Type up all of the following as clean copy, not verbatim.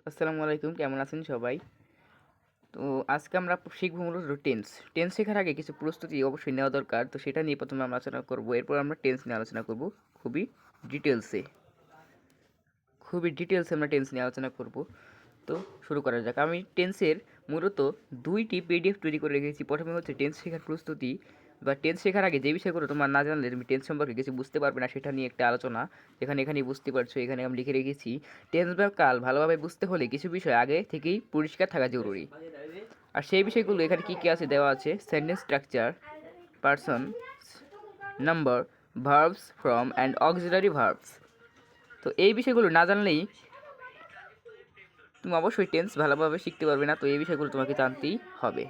আসসালামু আলাইকুম, কেমন আছেন সবাই? তো আজকে আমরা শিখবো মূলত টেন্স। টেন্স শেখার আগে কিছু প্রস্তুতি অবশ্যই নেওয়া দরকার, তো সেটা নিয়ে প্রথমে আমরা আলোচনা করব। এরপর আমরা টেন্স নিয়ে আলোচনা করব খুবই ডিটেলসে। আমরা টেন্স নিয়ে আলোচনা করব। তো শুরু করা যাক। আমি টেন্সের মূলত দুইটি পিডিএফ তৈরি করে রেখেছি। প্রথমে হচ্ছে টেন্স শেখার প্রস্তুতি, বা টেন্স শেখার আগে যে বিষয়গুলো তোমার না জানলে তুমি টেন্স সম্পর্কে কিছু বুঝতে পারবে না, সেটা নিয়ে একটা আলোচনা। এখানেই বুঝতে পারছো, এখানে আমি লিখে রেখেছি। টেন্স বা কাল ভালোভাবে বুঝতে হলে কিছু বিষয় আগে থেকেই পরিষ্কার থাকা জরুরি। আর সেই বিষয়গুলো এখানে কী কী আছে দেওয়া আছে: sentence structure, person, number, verbs, from and auxiliary verbs. তো এই বিষয়গুলো না জানলেই তুমি অবশ্যই টেন্স ভালোভাবে শিখতে পারবে না। তো এই বিষয়গুলো তোমাকে জানতেই হবে।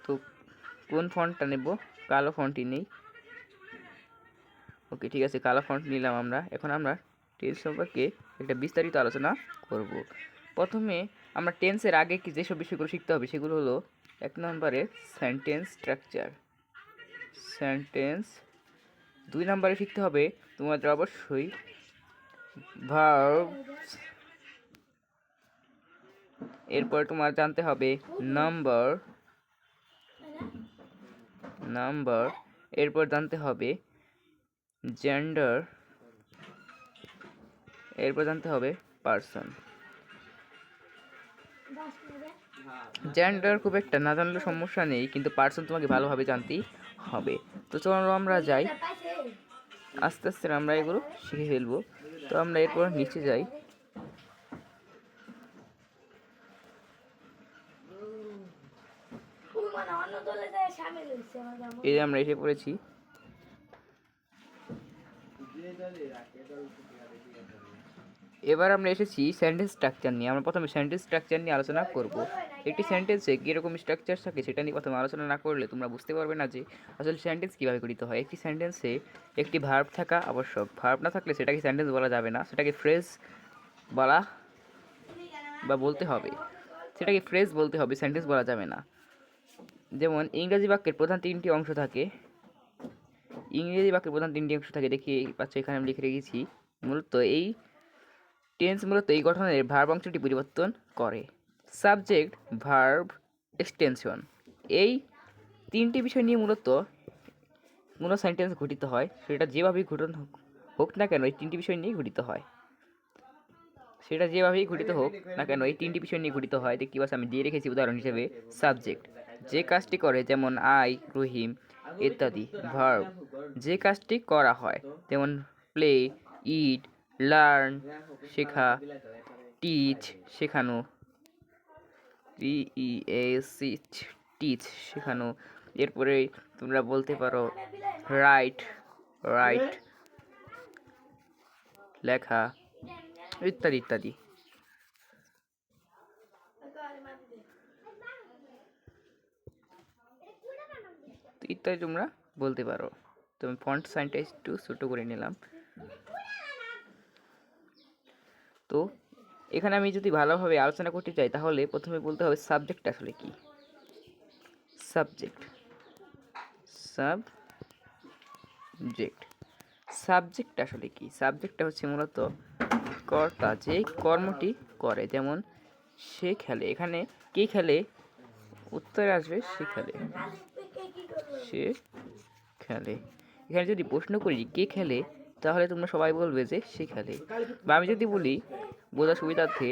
তো কোন ফন্টটা নেব? কালো ফন্টই নেই। ওকে, ঠিক আছে, কালো ফন্ট নিলাম আমরা। এখন আমরা টেন্স সম্পর্কে একটা বিস্তারিত আলোচনা করব। প্রথমে আমরা টেন্সের আগে কি যেসব বিষয়গুলো শিখতে হবে সেগুলো হলো: 1 নম্বরে সেন্টেন্স স্ট্রাকচার, সেন্টেন্স। 2 নম্বরে শিখতে হবে তোমাদের অবশ্যই ভার্বস। এরপর তোমার জানতে হবে নাম্বার, এরপর জানতে হবে জেন্ডার, এরপর জানতে হবে পারসন। জেন্ডার খুব একটা না জানলে সমস্যা নেই, কিন্তু পারসন তোমাকে ভালোভাবে জানতেই হবে। তো চলো আমরা যাই, আস্তে আস্তে আমরা এগুলো শিখে ফেলবো। তো আমরা এরপর নিচে যাই। এই যে আমরা এসে পড়েছি। এবার আমরা এসেছি সেন্টেন্স স্ট্রাকচার নিয়ে। আমরা প্রথমে সেন্টেন্স স্ট্রাকচার নিয়ে আলোচনা করব। একটি সেন্টেন্সে কীরকম স্ট্রাকচার থাকে সেটা নিয়ে প্রথমে আলোচনা না করলে তোমরা বুঝতে পারবে না যে আসলে সেন্টেন্স কীভাবে গঠিত হয়। একটি সেন্টেন্সে একটি ভার্ব থাকা আবশ্যক। ভার্ব না থাকলে সেটাকে সেন্টেন্স বলা যাবে না, সেটাকে ফ্রেজ বলা বা বলতে হবে। সেটাকে ফ্রেজ বলতে হবে, সেন্টেন্স বলা যাবে না। যেমন ইংরেজি বাক্যের প্রধান তিনটি অংশ থাকে। দেখি পাচ্ছ, এখানে আমি লিখে রেখেছি। মূলত এই টেন্স মূলত এই গঠনের ভার্ব অংশটি পরিবর্তন করে। সাবজেক্ট, ভার্ব, এক্সটেনশন, এই তিনটি বিষয় নিয়ে মূলত কোনো সেন্টেন্স গঠিত হয়। সেটা যেভাবেই গঠন হোক না কেন, এই তিনটি বিষয় নিয়ে গঠিত হয়। দেখতে পাচ্ছি আমি দিয়ে রেখেছি উদাহরণ হিসেবে সাবজেক্ট, যে কাজটি করে, যেমন আই, রহিম ইত্যাদি। ভার্ব, যে কাজটি করা হয়, যেমন প্লে, ইট, লার্ন শেখা, টিচ শেখানো, টিচ শেখানো। এরপরে তোমরা বলতে পারো রাইট, লেখা, ইত্যাদি ইত্যাদি। ইত্যাদি তোমরা বলতে পারো। তো আমি ফন্ট সাইজটা একটু ছোটো করে নিলাম। তো এখানে আমি যদি ভালোভাবে আলোচনা করতে চাই তাহলে প্রথমে বলতে হবে সাবজেক্ট আসলে কি। সাবজেক্ট আসলে কি? সাবজেক্টটা হচ্ছে মূলত কর্তা, যে কর্মটি করে। যেমন সে খেলে, এখানে কে খেলে? উত্তরে আসবে সে খেলে। এখানে যদি প্রশ্ন করি কে খেলে, তাহলে তোমরা সবাই বলবে যে সে খেলে। বা আমি যদি বলি বোঝার সুবিধার্থে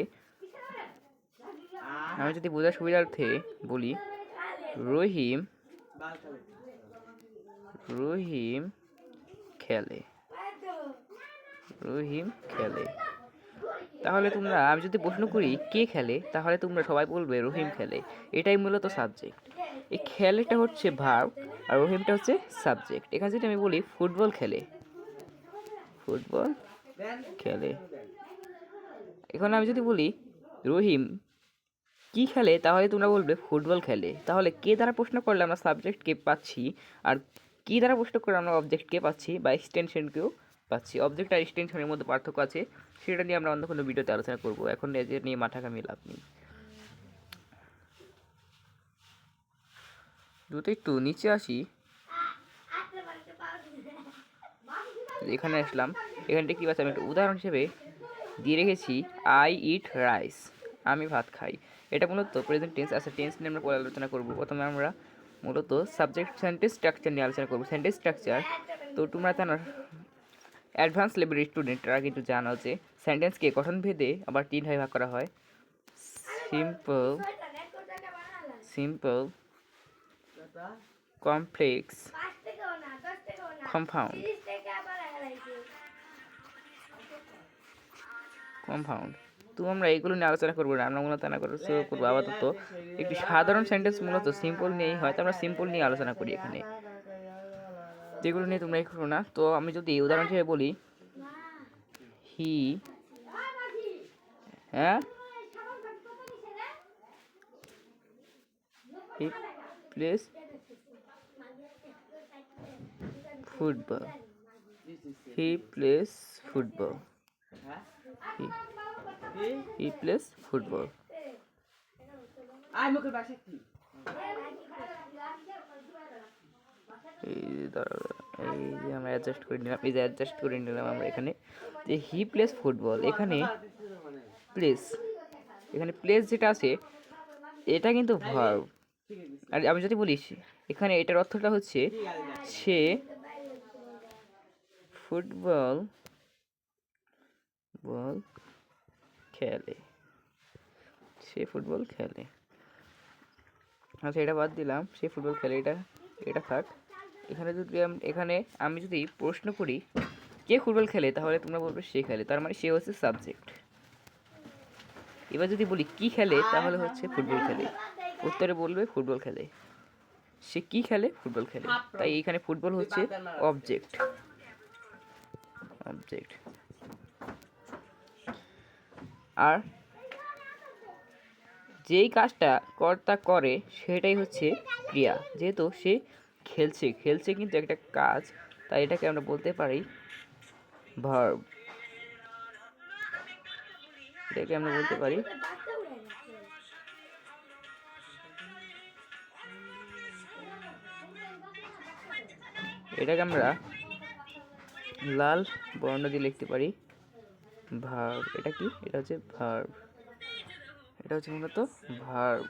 বলি রহিম খেলে। তাহলে তোমরা, আমি যদি প্রশ্ন করি কে খেলে, তাহলে তোমরা সবাই বলবে রহিম খেলে। এটাই মূলত সাবজেক্ট। এই খেলেটা হচ্ছে ভার্ব আর রহিমটা হচ্ছে সাবজেক্ট। এখানে যদি আমি বলি ফুটবল খেলে, এখন আমি যদি বলি রহিম কি খেলে, তাহলে তোমরা বলবে ফুটবল খেলে। তাহলে কে দ্বারা প্রশ্ন করলে আমরা সাবজেক্টকে পাচ্ছি, আর কি দ্বারা প্রশ্ন করলে আমরা অবজেক্টকে পাচ্ছি বা এক্সটেনশনকেও পাচ্ছি। অবজেক্ট আর এক্সটেনশনের মধ্যে পার্থক্য আছে, সেটা নিয়ে আমরা অন্য কোনো ভিডিওতে আলোচনা করবো। এখন এদের নিয়ে মাথা ঘামিয়ে লাভ নেই। যদি একটু নিচে আসি, এখানে আসলাম, এখানটা কী আছে আমি একটা উদাহরণ হিসেবে দিয়ে রেখেছি আই ইট রাইস, আমি ভাত খাই। এটা মূলত প্রেজেন্ট টেন্স। আচ্ছা, টেন্স নিয়ে আমরা পরে আলোচনা করবো। প্রথমে আমরা মূলত সাবজেক্ট সেন্টেন্স স্ট্রাকচার নিয়ে আলোচনা করবো। সেন্টেন্স স্ট্রাকচার তো তোমরা জানো, অ্যাডভান্স লেভেলের স্টুডেন্টরা কিন্তু জানো যে সেন্টেন্সকে গঠন ভেদে আবার 3 ভাগে ভাগ করা হয়: simple, simple, complex, compound. Compound তো আমরা এইগুলো নিয়ে আলোচনা করবো না, আমরা মূলত করবো আপাতত একটি সাধারণ সেন্টেন্স মূলত সিম্পল নিয়েই হয়, তো আমরা সিম্পল নিয়ে আলোচনা করি এখানে, যেগুলো নিয়ে তোমরা করো না। তো আমি যদি উদাহরণ হিসেবে বলি, হি, হ্যাঁ, he plays football, he plays football, he plays football. এই যে আমরা অ্যাডজাস্ট করে নিলাম, এই যে অ্যাডজাস্ট করে নিলাম আমরা এখানে যে হি প্লেস ফুটবল। এখানে প্লেস, এখানে প্লেস যেটা আছে এটা কিন্তু ভার্ব। আর আমি যদি বলি এখানে এটার অর্থটা হচ্ছে সে ফুটবল বল খেলে, সে ফুটবল খেলে। আচ্ছা, এটা বাদ দিলাম, সে ফুটবল খেলে, এটা থাক। এখানে যদি এখানে আমি যদি প্রশ্ন করি কে ফুটবল খেলে, তাহলে তোমরা বলবে সে খেলে, তার মানে সে হচ্ছে সাবজেক্ট। এবার যদি বলি কি খেলে, তাহলে হচ্ছে ফুটবল খেলে, উত্তরে বলবে ফুটবল খেলে। সে কি খেলে? ফুটবল খেলে। তাই এখানে ফুটবল হচ্ছে অবজেক্ট, অবজেক্ট। আর যেই কাজটা কর্তা করে সেটাই হচ্ছে ক্রিয়া। যেহেতু সে খেলছে, খেলছে কিন্তু একটা কাজ, তাই এটাকে আমরা বলতে পারি ভার্ব, এটাকে আমরা বলতে পারি এটাকে আমরা লাল বর্ণ দিয়ে লিখতে পারি ভার্ব। এটা কি? এটা হচ্ছে ভার্ব, এটা হচ্ছে মূলত ভার্ব।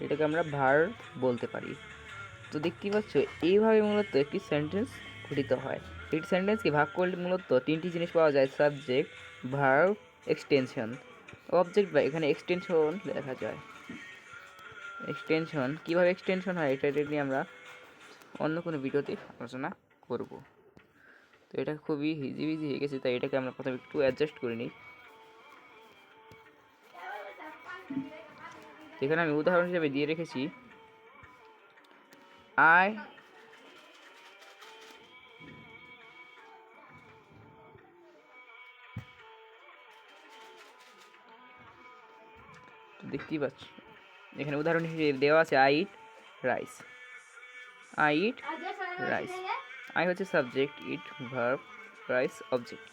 এটাকে আমরা ভার্ব বলতে পারি। তো দেখতেই পাচ্ছ, এইভাবে মূলত একটি সেন্টেন্স গঠিত হয়। একটি সেন্টেন্সকে ভাগ করলে মূলত 3টি জিনিস পাওয়া যায়: সাবজেক্ট, ভার্ব, এক্সটেনশন। অবজেক্ট বা এখানে এক্সটেনশন লেখা যায়। এক্সটেনশন কীভাবে এক্সটেনশন হয় এটা নিয়ে আমরা অন্য কোনো ভিডিওতে আলোচনা করব। তো এটা খুবই হিজিবিজি হয়ে গেছে, তাই এটাকে আমরা প্রথমে একটু অ্যাডজাস্ট করে নিই। এখানে আমি উদাহরণ হিসেবে দিয়ে রেখেছি আই দেখতেই পাচ্ছ, এখানে উদাহরণ হিসেবে দেওয়া আছে I eat rice, I eat rice. I হচ্ছে subject, eat verb, rice object.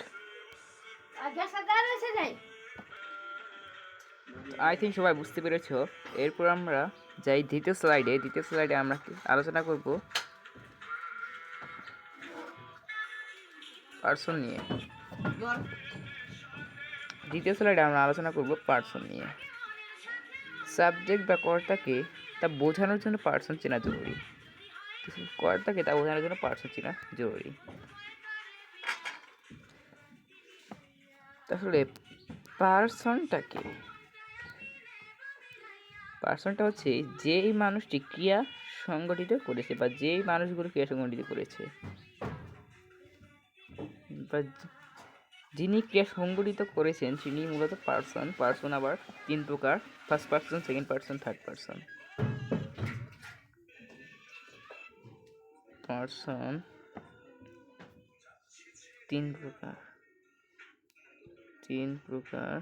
I think সবাই বুঝতে পেরেছ। এরপর আমরা যাই দ্বিতীয় স্লাইডে। দ্বিতীয় স্লাইডে আমরা আলোচনা করব পার্সন নিয়ে। দ্বিতীয় স্লাইডে আমরা আলোচনা করব পার্সন নিয়ে। সাবজেক্ট বা কর্তাকে তা বোঝানোর জন্য পার্সন চেনা জরুরি। কর্তাকে তা বোঝানোর জন্য পার্সন চেনা জরুরি। তাহলে পার্সনটাকে, পার্সনটা হচ্ছে যেই মানুষটি ক্রিয়া সংগঠিত করেছে বা যেই মানুষগুলো ক্রিয়া সংগঠিত করেছে বা যিনি ক্রিয়া সংগঠিত করেছেন তিনি মূলত পার্সন। পার্সন আবার 3 প্রকার: first person, second person, third person. Person 3 প্রকার, 3 প্রকার।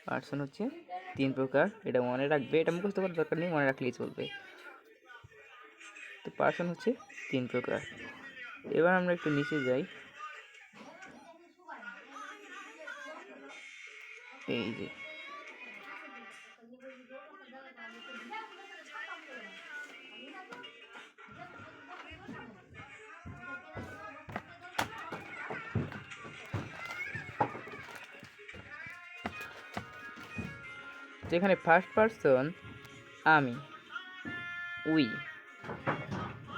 পার্সন হচ্ছে 3 প্রকার, এটা মনে রাখবে, এটা মুখস্থ করার দরকার নেই, মনে রাখলেই চলবে। তো পার্সন হচ্ছে 3 প্রকার। এবার আমরা একটু নিচে যাই। এই যে এখানে ফার্স্ট পারসন আমি, উই।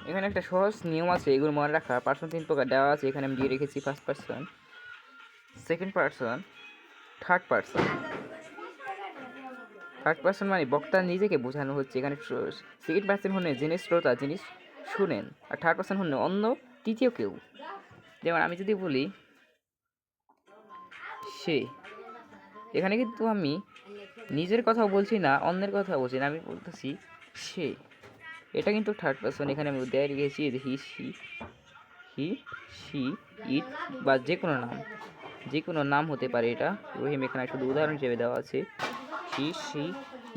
এখানে একটা সহজ নিয়ম আছে, এগুলো মনে রাখা। পার্সন 3 প্রকার দেওয়া আছে, এখানে আমি দিয়ে রেখেছি first person, second person, third person. Third person মানে বক্তা নিজেকে বোঝানো হচ্ছে। এখানে সেকেন্ড পারসন হলে যিনি শ্রোতা, যিনি শুনেন। আর থার্ড পারসন হলে অন্য তৃতীয় কেউ। যেমন আমি যদি বলি সে, এখানে কিন্তু আমি নিজের কথাও বলছি না, অন্যের কথা বলছি না, আমি বলতেছি সে। এটা কিন্তু থার্ড পারসন। এখানে আমি দেয় রেখেছি হি সি ইট বা যে কোনো নাম হতে পারে। এটা রহিম এখানে শুধু উদাহরণ হিসেবে দেওয়া আছে। হি সি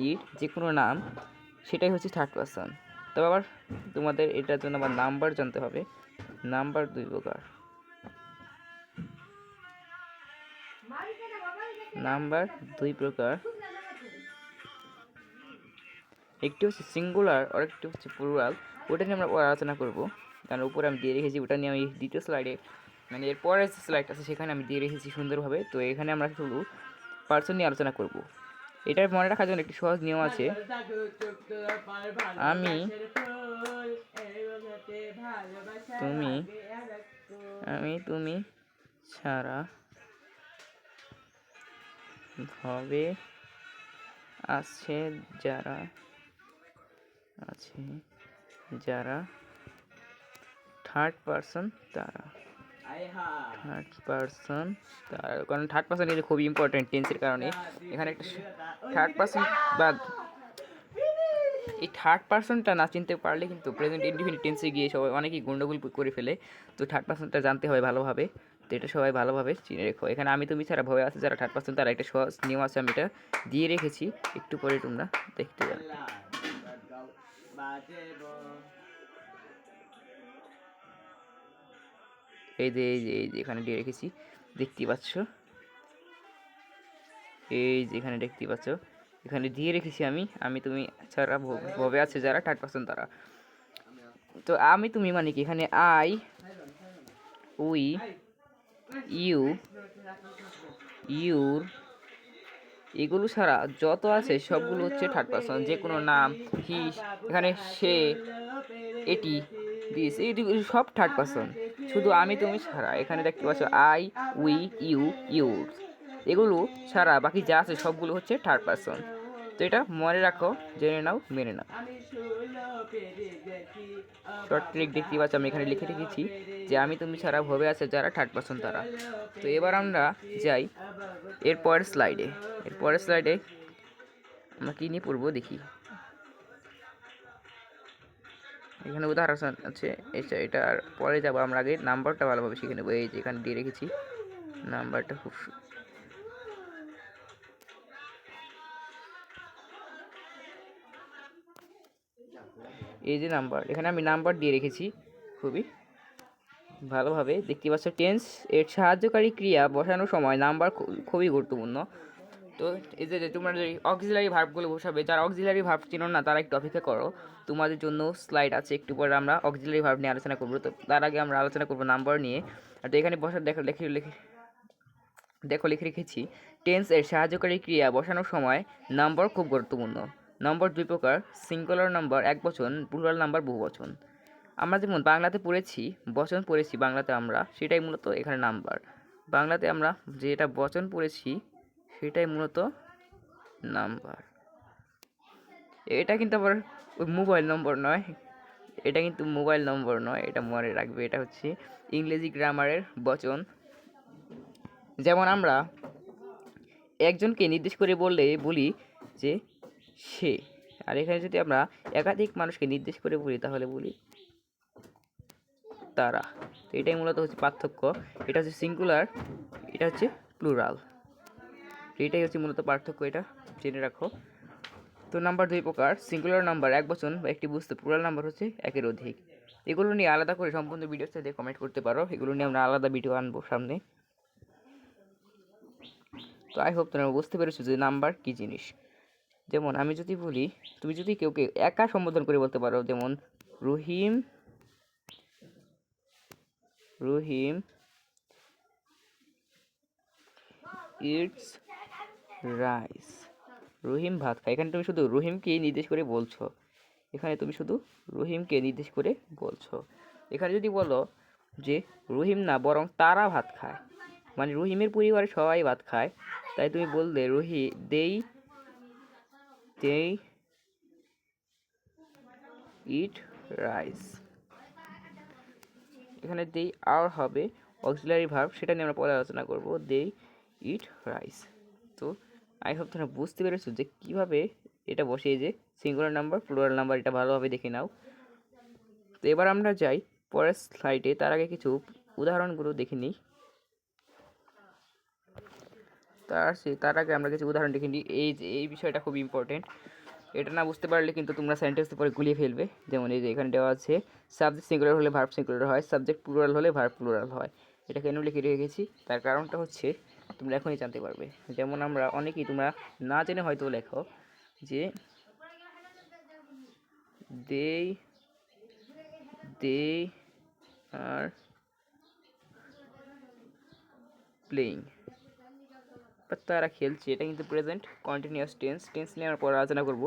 ইট যে কোনো নাম, সেটাই হচ্ছে থার্ড পারসন। তবে আবার তোমাদের এটার জন্য আবার নাম্বার জানতে হবে। নাম্বার 2 প্রকার। নাম্বার 2 প্রকার, একটি হচ্ছে সিঙ্গুলার আর একটি হচ্ছে প্লুরাল। ওটা নিয়ে আমরা আলোচনা করব, কারণ উপরে আমি দিয়ে রেখেছি। ওটা নিয়ে আমি দ্বিতীয় স্লাইডে, মানে এর পরের যে স্লাইড আছে সেখানে আমি দিয়ে রেখেছি সুন্দরভাবে। তো এখানে আমরা শুধু পার্সন নিয়ে আলোচনা করব। এটার মনে রাখার জন্য একটি সহজ নিয়ম আছে। আমি, তুমি ছাড়া ভবে আছে যারা থার্ড পারসন তারা। কারণ থার্ড পারসন কিন্তু খুবই ইম্পর্টেন্ট টেন্সের কারণে। এখানে একটা থার্ড পারসন বা এই থার্ড পারসনটা না চিনতে পারলে কিন্তু প্রেজেন্ট ইনডিফিনিট টেন্সে গিয়ে সবাই অনেকেই গন্ডগোল করে ফেলে। তো থার্ড পারসনটা জানতে হবে ভালোভাবে। তো এটা সবাই ভালোভাবে চিনে রেখো। এখানে আমি তুমি ছাড়া ভয় আছে যারা থার্ড পারসন তারা, একটা সহজ নিয়ম আছে, আমি এটা দিয়ে রেখেছি। একটু পরে তোমরা দেখতে পাবে। এই যে এখানে দিয়ে রেখেছি, দেখতে পাচ্ছ? এই যে এখানে দেখতে পাচ্ছ, এখানে দিয়ে রেখেছি আমি তুমি ছাড়া ভবে আছে যারা থার্ড পারসন তারা। তো আমি তুমি মানে কি, এখানে আই, উই, ইউ, ইউর, এগুলো ছাড়া যত আছে সবগুলো হচ্ছে থার্ড পারসন। যে কোনো নাম, হি, এখানে সে, এটি, দিস, এইগুলো সব থার্ড পারসন। শুধু আমি তুমি ছাড়া এখানে দেখতে পাচ্ছ আই, উই, ইউ, ইউর, এগুলো ছাড়া বাকি যা আছে সবগুলো হচ্ছে থার্ড পারসন। তো এটা মনে রাখো, জেনে নাও, মেনে নাও। শর্ট ট্রিক দেখতে পাচ্ছ, আমি এখানে লিখে রেখেছি যে আমি তুমি ছাড়া ভবে আছে যারা থার্ড পারসন তারা। তো এবার আমরা যাই এর পরের স্লাইডে আমরা কী নিয়ে পড়বো দেখি। এখানে উদাহরণ আছে, এটার পরে যাবো আমরা। আগে নাম্বারটা ভালোভাবে শিখে নেবো। এই যে এখানে দিয়ে রেখেছি নাম্বারটা, খুব এই যে নাম্বার, এখানে আমি নাম্বার দিয়ে রেখেছি খুবই ভালোভাবে। দেখতে পাচ্ছ টেন্স এর সাহায্যকারী ক্রিয়া বসানোর সময় নাম্বার খুবই গুরুত্বপূর্ণ। তো এই যে তোমরা যে অক্সিলারি ভার্বগুলো বসাবে, যারা অক্সিলারি ভার্ব চিনো না তারা একটু অপেক্ষা করো, তোমাদের জন্য স্লাইড আছে, একটু পরে আমরা অক্সিলারি ভার্ব নিয়ে আলোচনা করবো। তো তার আগে আমরা আলোচনা করবো নাম্বার নিয়ে। আর তো এখানে বসা দেখো লিখে রেখেছি টেন্স এর সাহায্যকারী ক্রিয়া বসানোর সময় নাম্বার খুব গুরুত্বপূর্ণ। নম্বর 2 প্রকার, সিঙ্গুলার নাম্বার একবচন, প্লুরাল নাম্বার বহুবচন। আমরা যেমন বাংলাতে পড়েছি বচন পড়েছি বাংলাতে আমরা, সেটাই মূলত এখানে নাম্বার। বাংলাতে আমরা যেটা বচন পড়েছি সেটাই মূলত নাম্বার। এটা কিন্তু আবার মোবাইল নম্বর নয়, এটা মনে রাখবে। এটা হচ্ছে ইংরেজি গ্রামারের বচন। যেমন আমরা একজনকে নির্দেশ করে বলি যে সে, আর এখানে যদি আমরা একাধিক মানুষকে নির্দেশ করে বলি তাহলে বলি তারা। তো এটাই মূলত হচ্ছে পার্থক্য। এটা হচ্ছে সিঙ্গুলার, এটা হচ্ছে প্লুরাল। এটাই হচ্ছে মূলত পার্থক্য, এটা জেনে রাখো। তো নাম্বার 2 প্রকার, সিঙ্গুলার নাম্বার একবচন বা একটি বস্তু, প্লুরাল নাম্বার হচ্ছে একের অধিক। এগুলো নিয়ে আলাদা করে সম্পূর্ণ ভিডিওর সাথে কমেন্ট করতে পারো, এগুলো নিয়ে আমরা আলাদা ভিডিও আনবো সামনে। তো আই হোপ তোমরা বুঝতে পেরেছো যে নাম্বার কী জিনিস। যেমন আমি যদি বলি, তুমি যদি কেউকে একা সম্বোধন করে বলতে পারো, যেমন রহিম ইটস রাইস, রহিম ভাত খায়, এখানে তুমি শুধু রহিমকে নির্দেশ করে বলছো, এখানে তুমি শুধু রহিমকে নির্দেশ করে বলছো। এখানে যদি বলো যে রহিম না বরং তারা ভাত খায়, মানে রহিমের পরিবারে সবাই ভাত খায়, তাই তুমি বললে দেই ইট রাইস। এখানে দেই আর হবে অক্সিলারি ভার্ব, সেটা নিয়ে আমরা পরে আলোচনা করব। দেই ইট রাইস। তো আই হোপ তোমরা বুঝতে পেরেছো যে কীভাবে এটা বসে, যে সিঙ্গুলার নাম্বার প্লুরাল নাম্বার, এটা ভালোভাবে দেখে নাও। তো এবার আমরা যাই পরের স্লাইডে, তার আগে কিছু উদাহরণগুলো দেখে নিই। তার আগে আমরা কিছু উদাহরণ দেখে নিই। এই বিষয়টা খুব ইম্পর্টেন্ট, এটা না বুঝতে পারলে কিন্তু তোমরা সেন্টেন্স পরে গুলিয়ে ফেলবে। যেমন এই যে এখানে দেওয়া আছে সাবজেক্ট সিঙ্গুলার হলে ভার্ব সিঙ্গুলার হয়, সাবজেক্ট প্লুরাল হলে ভার্ব প্লুরাল হয়। এটা কেন লিখে রেখেছি তার কারণটা হচ্ছে তোমরা এখনই জানতে পারবে। যেমন আমরা অনেকেই, তোমরা না জেনে হয়তো লেখো যে দে আর প্লেইং, তারা খেলছে, এটা কিন্তু প্রেজেন্ট কন্টিনিউয়াস টেন্স নিয়ে আমরা পরে আলোচনা করব।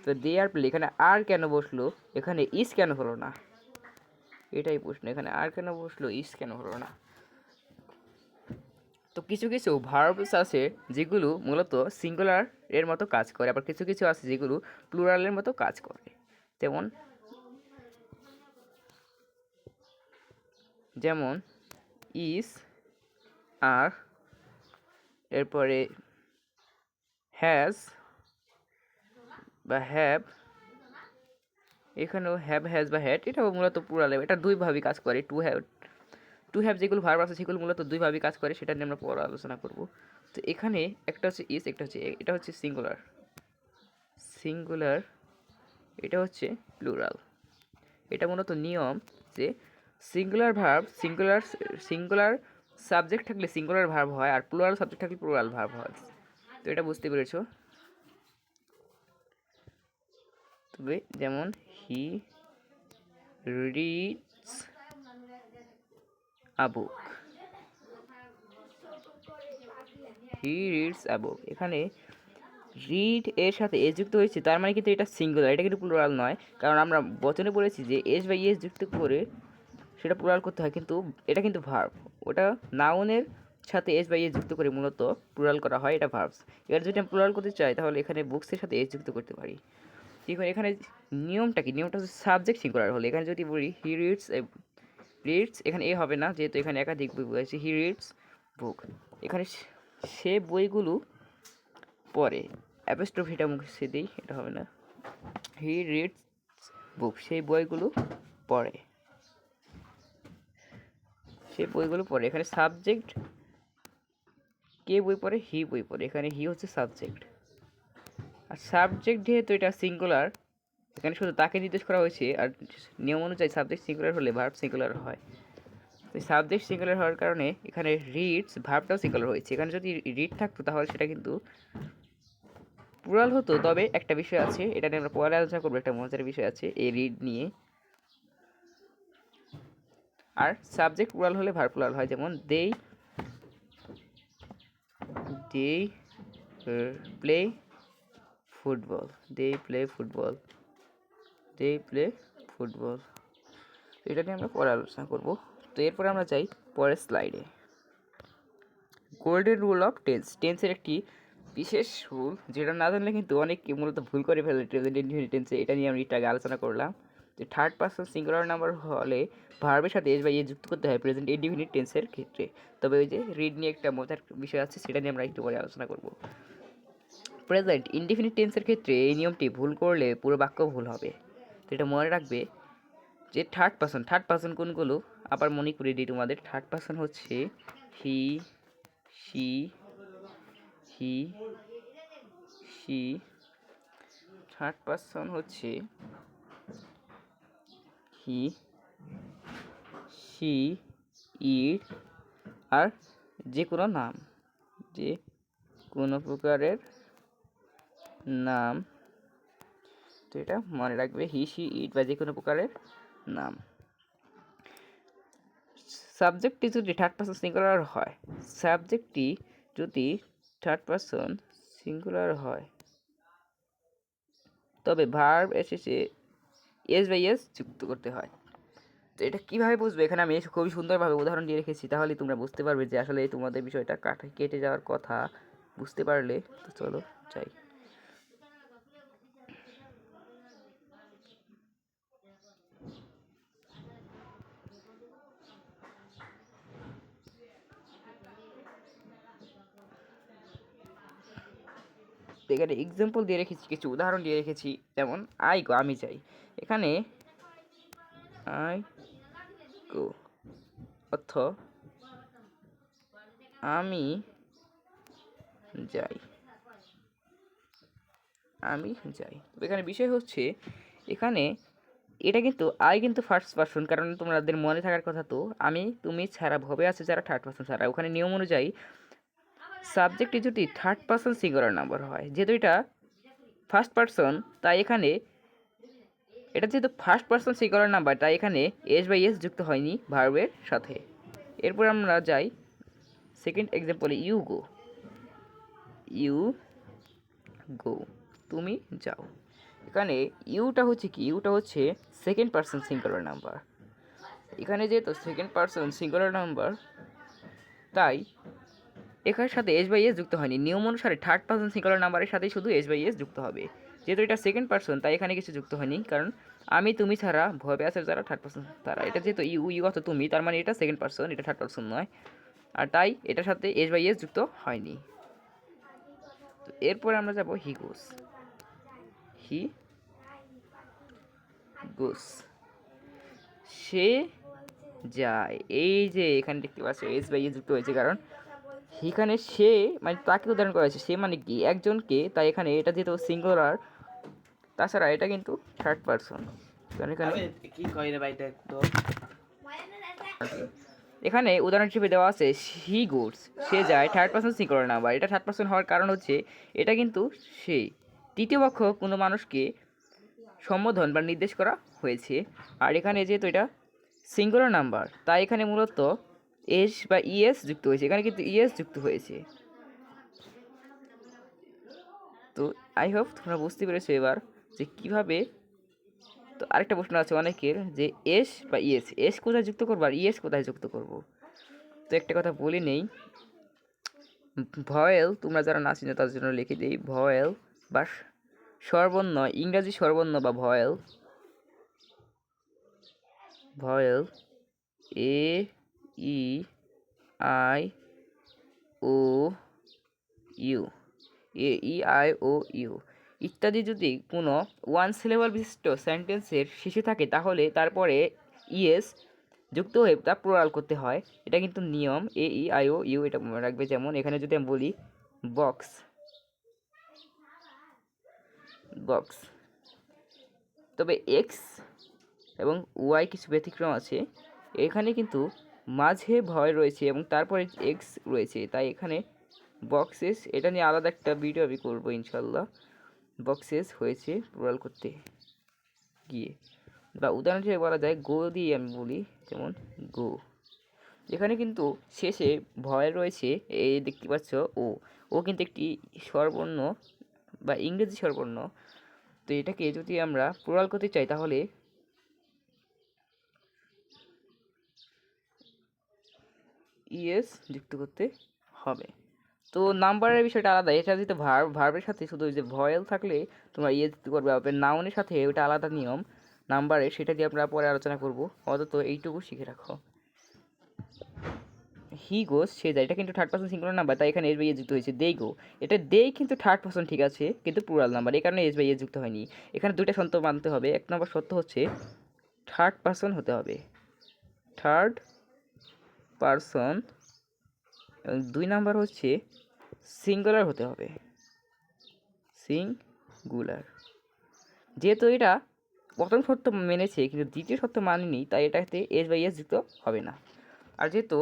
তো দে আর প্লে, এখানে আর কেন বসলো, এখানে ইস কেন হলো না, এটাই প্রশ্ন। এখানে আর কেন বসলো, ইস কেন হলো না। তো কিছু কিছু ভার্বস আছে যেগুলো মূলত সিঙ্গুলার এর মতো কাজ করে, আবার কিছু কিছু আছে যেগুলো প্লুরালের মতো কাজ করে। যেমন ইস, আর, এরপরে হ্যাজ বা হ্যাভ, এখানেও হ্যাভ হ্যাজ বা হ্যাড, এটাও মূলত প্লুরাল, এটা দুইভাবেই কাজ করে। টু হ্যাভ যেগুলো ভার্ব আছে সেগুলো মূলত দুইভাবেই কাজ করে, সেটা নিয়ে আমরা পরে আলোচনা করব। তো এখানে একটা হচ্ছে ইস, একটা হচ্ছে, এটা হচ্ছে সিঙ্গুলার, এটা হচ্ছে প্লুরাল। এটা মূলত নিয়ম যে সিঙ্গুলার ভার্ব সিঙ্গুলার সাবজেক্ট থাকলে সিঙ্গুলার ভার্ব হয়, আর প্লুরাল সাবজেক্ট থাকলে প্লুরাল ভার্ব হয়। তো এটা বুঝতে পেরেছো? তবে যেমন হি রিডস আ বুক, এখানে রিড এর সাথে এস যুক্ত হয়েছে, তার মানে কিন্তু এটা সিঙ্গুলার, এটা কিন্তু প্লুরাল নয়। কারণ আমরা বচনে বলেছি যে এস বা ইএস যুক্ত করে সেটা প্লুরাল করতে হয়, কিন্তু এটা কিন্তু ভার্ব, ওটা নাউনের সাথে এস বা ইএস যুক্ত করে মূলত প্লুরাল করা হয়, এটা ভার্বস। এবার যদি আমি প্লুরাল করতে চাই তাহলে এখানে বুকসের সাথে এস যুক্ত করতে পারি। ঠিক আছে, এখানে নিয়মটা কি, নিয়মটা হচ্ছে সাবজেক্ট সিঙ্গুলার হলে, এখানে যদি বলি হি রিডস, এখানে এ হবে না, যেহেতু এখানে একাধিক বই বলেছে। হি রিডস বুক, এখানে সে বইগুলো পড়ে, অ্যাপোস্ট্রফিটা মুখে দিই, এটা হবে না। হি রিডস বুক, সেই বইগুলো পড়ে, এখানে সাবজেক্ট, কে বই পড়ে, হি বই পড়ে, এখানে হি হচ্ছে সাবজেক্ট। আর সাবজেক্ট যেহেতু এটা সিঙ্গুলার, এখানে শুধু তাকে নির্দেশ করা হয়েছে, আর নিয়ম অনুযায়ী সাবজেক্ট সিঙ্গুলার হলে ভার্ব সিঙ্গুলার হয়। তো সাবজেক্ট সিঙ্গুলার হওয়ার কারণে এখানে রিডস ভার্বটাও সিঙ্গুলার হয়েছে। এখানে যদি রিড থাকতো তাহলে সেটা কিন্তু প্লুরাল হতো। তবে একটা বিষয় আছে, এটা নিয়ে আমরা পরে আলোচনা করবো, একটা মজার বিষয় আছে এই রিড নিয়ে। আর সাবজেক্ট প্লুরাল হলে ভার্ব প্লুরাল হয়, যেমন দে প্লে ফুটবল, এটা নিয়ে আমরা পরে আলোচনা করব। তো এরপরে আমরা যাই পরের স্লাইডে। গোল্ডেন রুল অফ টেন্সের একটি বিশেষ রুল, যেটা না জানলে কিন্তু অনেকে মূলত ভুল করে ফেলে প্রেজেন্ট ইনডিফিনিট টেন্সে। এটা নিয়ে আমি একটু আগে আলোচনা করলাম যে থার্ড পারসন সিঙ্গুলার নাম্বার হলে ভার্বের সাথে এস বা ইয়ে যুক্ত করতে হয় প্রেজেন্ট ইনডিফিনিট টেন্সের ক্ষেত্রে। তবে ওই যে রিড নিয়ে একটা মজার বিষয় আছে, সেটা নিয়ে আমরা একটু পরে আলোচনা করব। প্রেজেন্ট ইনডিফিনিট টেন্সের ক্ষেত্রে এই নিয়মটি ভুল করলে পুরো বাক্য ভুল হবে। তো এটা মনে রাখবে যে থার্ড পার্সন কোনগুলো আবার মনে করে দিই তোমাদের। থার্ড পার্সন হচ্ছে হি, শি, থার্ড পার্সন হচ্ছে হি, শি, ইট, আর যে কোনো নাম, যে কোনো প্রকারের নাম। তো এটা মনে রাখবে, হি, শি, ইট বা যে কোনো প্রকারের নাম। সাবজেক্টটি যদি থার্ড পার্সন সিঙ্গুলার হয়, তবে ভার্ব শেষে এস বাই এস যুক্ত করতে হয়। তো এটা কীভাবে বুঝবে, এখানে আমি খুবই সুন্দরভাবে উদাহরণ দিয়ে রেখেছি, তাহলে তোমরা বুঝতে পারবে যে আসলে তোমাদের বিষয়টা কেটে যাওয়ার কথা বুঝতে পারলে। তো চলো যাই। এখানে এক্সাম্পল দিয়ে রেখেছি, কিছু উদাহরণ দিয়ে রেখেছি, যেমন আই গো, আমি যাই। এখানে আই গো অর্থ আমি যাই, আমি যাই। এখানে বিষয় হচ্ছে, এখানে এটা কিন্তু আই কিন্তু ফার্স্ট পারসন, কারণ তোমাদের মনে থাকার কথা তো আমি তুমি ছাড়া ভবে আছে যারা থার্ড পারসন ছাড়া। ওখানে নিয়ম অনুযায়ী সাবজেক্টে যদি থার্ড পারসন সিঙ্গুলার নাম্বার হয়, যেহেতু এটা ফার্স্ট পারসন, তাই এখানে এটা যেহেতু ফার্স্ট পারসন সিঙ্গুলার নাম্বার, তাই এখানে এস বাই এস যুক্ত হয়নি ভার্বের সাথে। এরপর আমরা যাই সেকেন্ড এক্সাম্পলে, ইউ গো, ইউ গো, তুমি যাও। এখানে ইউটা হচ্ছে কি, ইউটা হচ্ছে সেকেন্ড পারসন সিঙ্গুলার নাম্বার। এখানে যেহেতু সেকেন্ড পারসন সিঙ্গুলার নাম্বার, তাই এখানের সাথে এস বাই এস যুক্ত হয়নি। নিয়ম অনুসারে থার্ড পারসন সিঙ্গুলার নাম্বারের সাথেই শুধু এস বাই এস যুক্ত হবে। যেহেতু এটা সেকেন্ড পারসন, তাই এখানে কিছু যুক্ত হয়নি, কারণ আমি তুমি ছাড়া ভবে আছে যারা থার্ড পারসন তারা। এটা যেহেতু ইউ, ইউ অর্থ তুমি, তার মানে এটা সেকেন্ড পারসন, এটা থার্ড পারসন নয়, আর তাই এটার সাথে এস বাই এস যুক্ত হয়নি। তো এরপরে আমরা যাব হি গোস, হি গোস, সে যায়। এই যে এখানে দেখতে পাচ্ছ এস বাই এস যুক্ত হয়েছে, কারণ এখানে সে মানে তাকে উদাহরণ করা হয়েছে, সে মানে কি একজনকে, তাই এখানে এটা যেহেতু সিঙ্গুলার, তাছাড়া এটা কিন্তু থার্ড পারসন, কারণ এখানে কি কই রে ভাই দেখ তো, এখানে উদাহরণ হিসেবে দেওয়া আছে হি গোস, সে যায়, থার্ড পারসন সিঙ্গুলার নাম্বার। এটা থার্ড পারসন হওয়ার কারণ হচ্ছে এটা কিন্তু সে তৃতীয় পক্ষ কোনো মানুষকে সম্বোধন বা নির্দেশ করা হয়েছে। আর এখানে যেহেতু এটা সিঙ্গুলার নাম্বার, তাই এখানে মূলত এস বা ইএস যুক্ত হয়েছে, এখানে কিন্তু ইএস যুক্ত হয়েছে। তো আই হোপ তোমরা বুঝতে পেরেছো এবার যে কীভাবে। তো আরেকটা প্রশ্ন আছে অনেকের, যে এস বা ইএস, এস কোথায় যুক্ত করবো আর ইএস কোথায় যুক্ত করব। তো একটা কথা বলে নেই, ভয়েল তোমরা যারা না চিনো তাদের জন্য লিখে দিই, ভয়েল বা স্বরবর্ণ, ইংরাজি স্বরবর্ণ বা vowel, vowel A E I O U, A E I O U ইত্যাদি যদি কোনো ওয়ান সিলেবল বিশিষ্ট সেন্টেন্সের শেষে থাকে, তাহলে তারপরে ইএস যুক্ত হয়ে তা প্লুরাল করতে হয়। এটা কিন্তু নিয়ম, এ ই আই ও ইউ, এটা মনে রাখবে। যেমন এখানে যদি আমি বলি বক্স, বক্স, তবে এক্স এবং ওয়াই কিছু ব্যতিক্রম আছে। এখানে কিন্তু মাঝে ভয় রয়েছে এবং তারপরে এক্স রয়েছে, তাই এখানে বক্সেস, এটা নিয়ে আলাদা একটা ভিডিও আমি করবো ইনশাল্লাহ। বক্সেস হয়েছে প্লুরাল করতে গিয়ে, বা উদাহরণ হিসেবে বলা যায় গো দিয়ে আমি বলি, যেমন গো, এখানে কিন্তু শেষে ভয় রয়েছে, এই দেখতে পাচ্ছ ও, ও কিন্তু একটি স্বরবর্ণ বা ইংরেজি স্বরবর্ণ। তো এটাকে যদি আমরা প্লুরাল করতে চাই, তাহলে ইএস যুক্ত করতে হবে। তো নাম্বারের বিষয়টা আলাদা, এটা যেহেতু ভার্বের সাথে শুধু যে ভয়েল থাকলে তোমরা ইয়ে যুক্ত করবে, হবে নাউনের সাথে ওটা আলাদা নিয়ম নাম্বারের, সেটা দিয়ে আমরা পরে আলোচনা করব। অন্তত এইটুকু শিখে রাখো। হি গোস, সে যায়, এটা কিন্তু থার্ড পারসন সিঙ্গুলার নাম্বার, তাই এখানে এস বাই এ যুক্ত হয়েছে। দে গো, এটা দে কিন্তু থার্ড পারসন ঠিক আছে, কিন্তু প্লুরাল নাম্বার, এই কারণে এস বাই এ যুক্ত হয়নি। এখানে দুইটা শর্ত মানতে হবে। এক নম্বর শর্ত হচ্ছে থার্ড পারসন হতে হবে, থার্ড পারসন, এবং দুই নাম্বার হচ্ছে সিঙ্গুলার হতে হবে, সিঙ্গুলার। যেহেতু এটা প্রথম শর্ত মেনেছে কিন্তু দ্বিতীয় শর্ত মানেনি, তাই এটাতে এস বাই এস যুক্ত হবে না। আর যেহেতু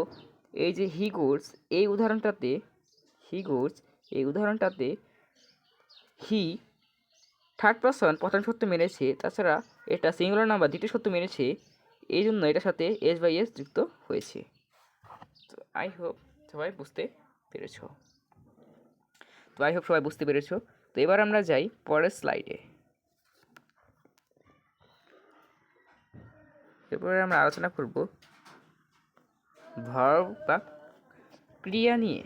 এই যে হি গোস, এই উদাহরণটাতে হি গোস, এই উদাহরণটাতে হি থার্ড পারসন প্রথম শর্ত মেনেছে, তাছাড়া এটা সিঙ্গুলার নাম্বার দ্বিতীয় শর্ত মেনেছে, এই জন্য এটার সাথে এস বাই এস যুক্ত হয়েছে। তো আই হোপ সবাই বুঝতে পেরেছো। তো এবার আমরা যাই পরের স্লাইডে। এরপরে আমরা আলোচনা করব ভার্ব বা ক্রিয়া নিয়ে।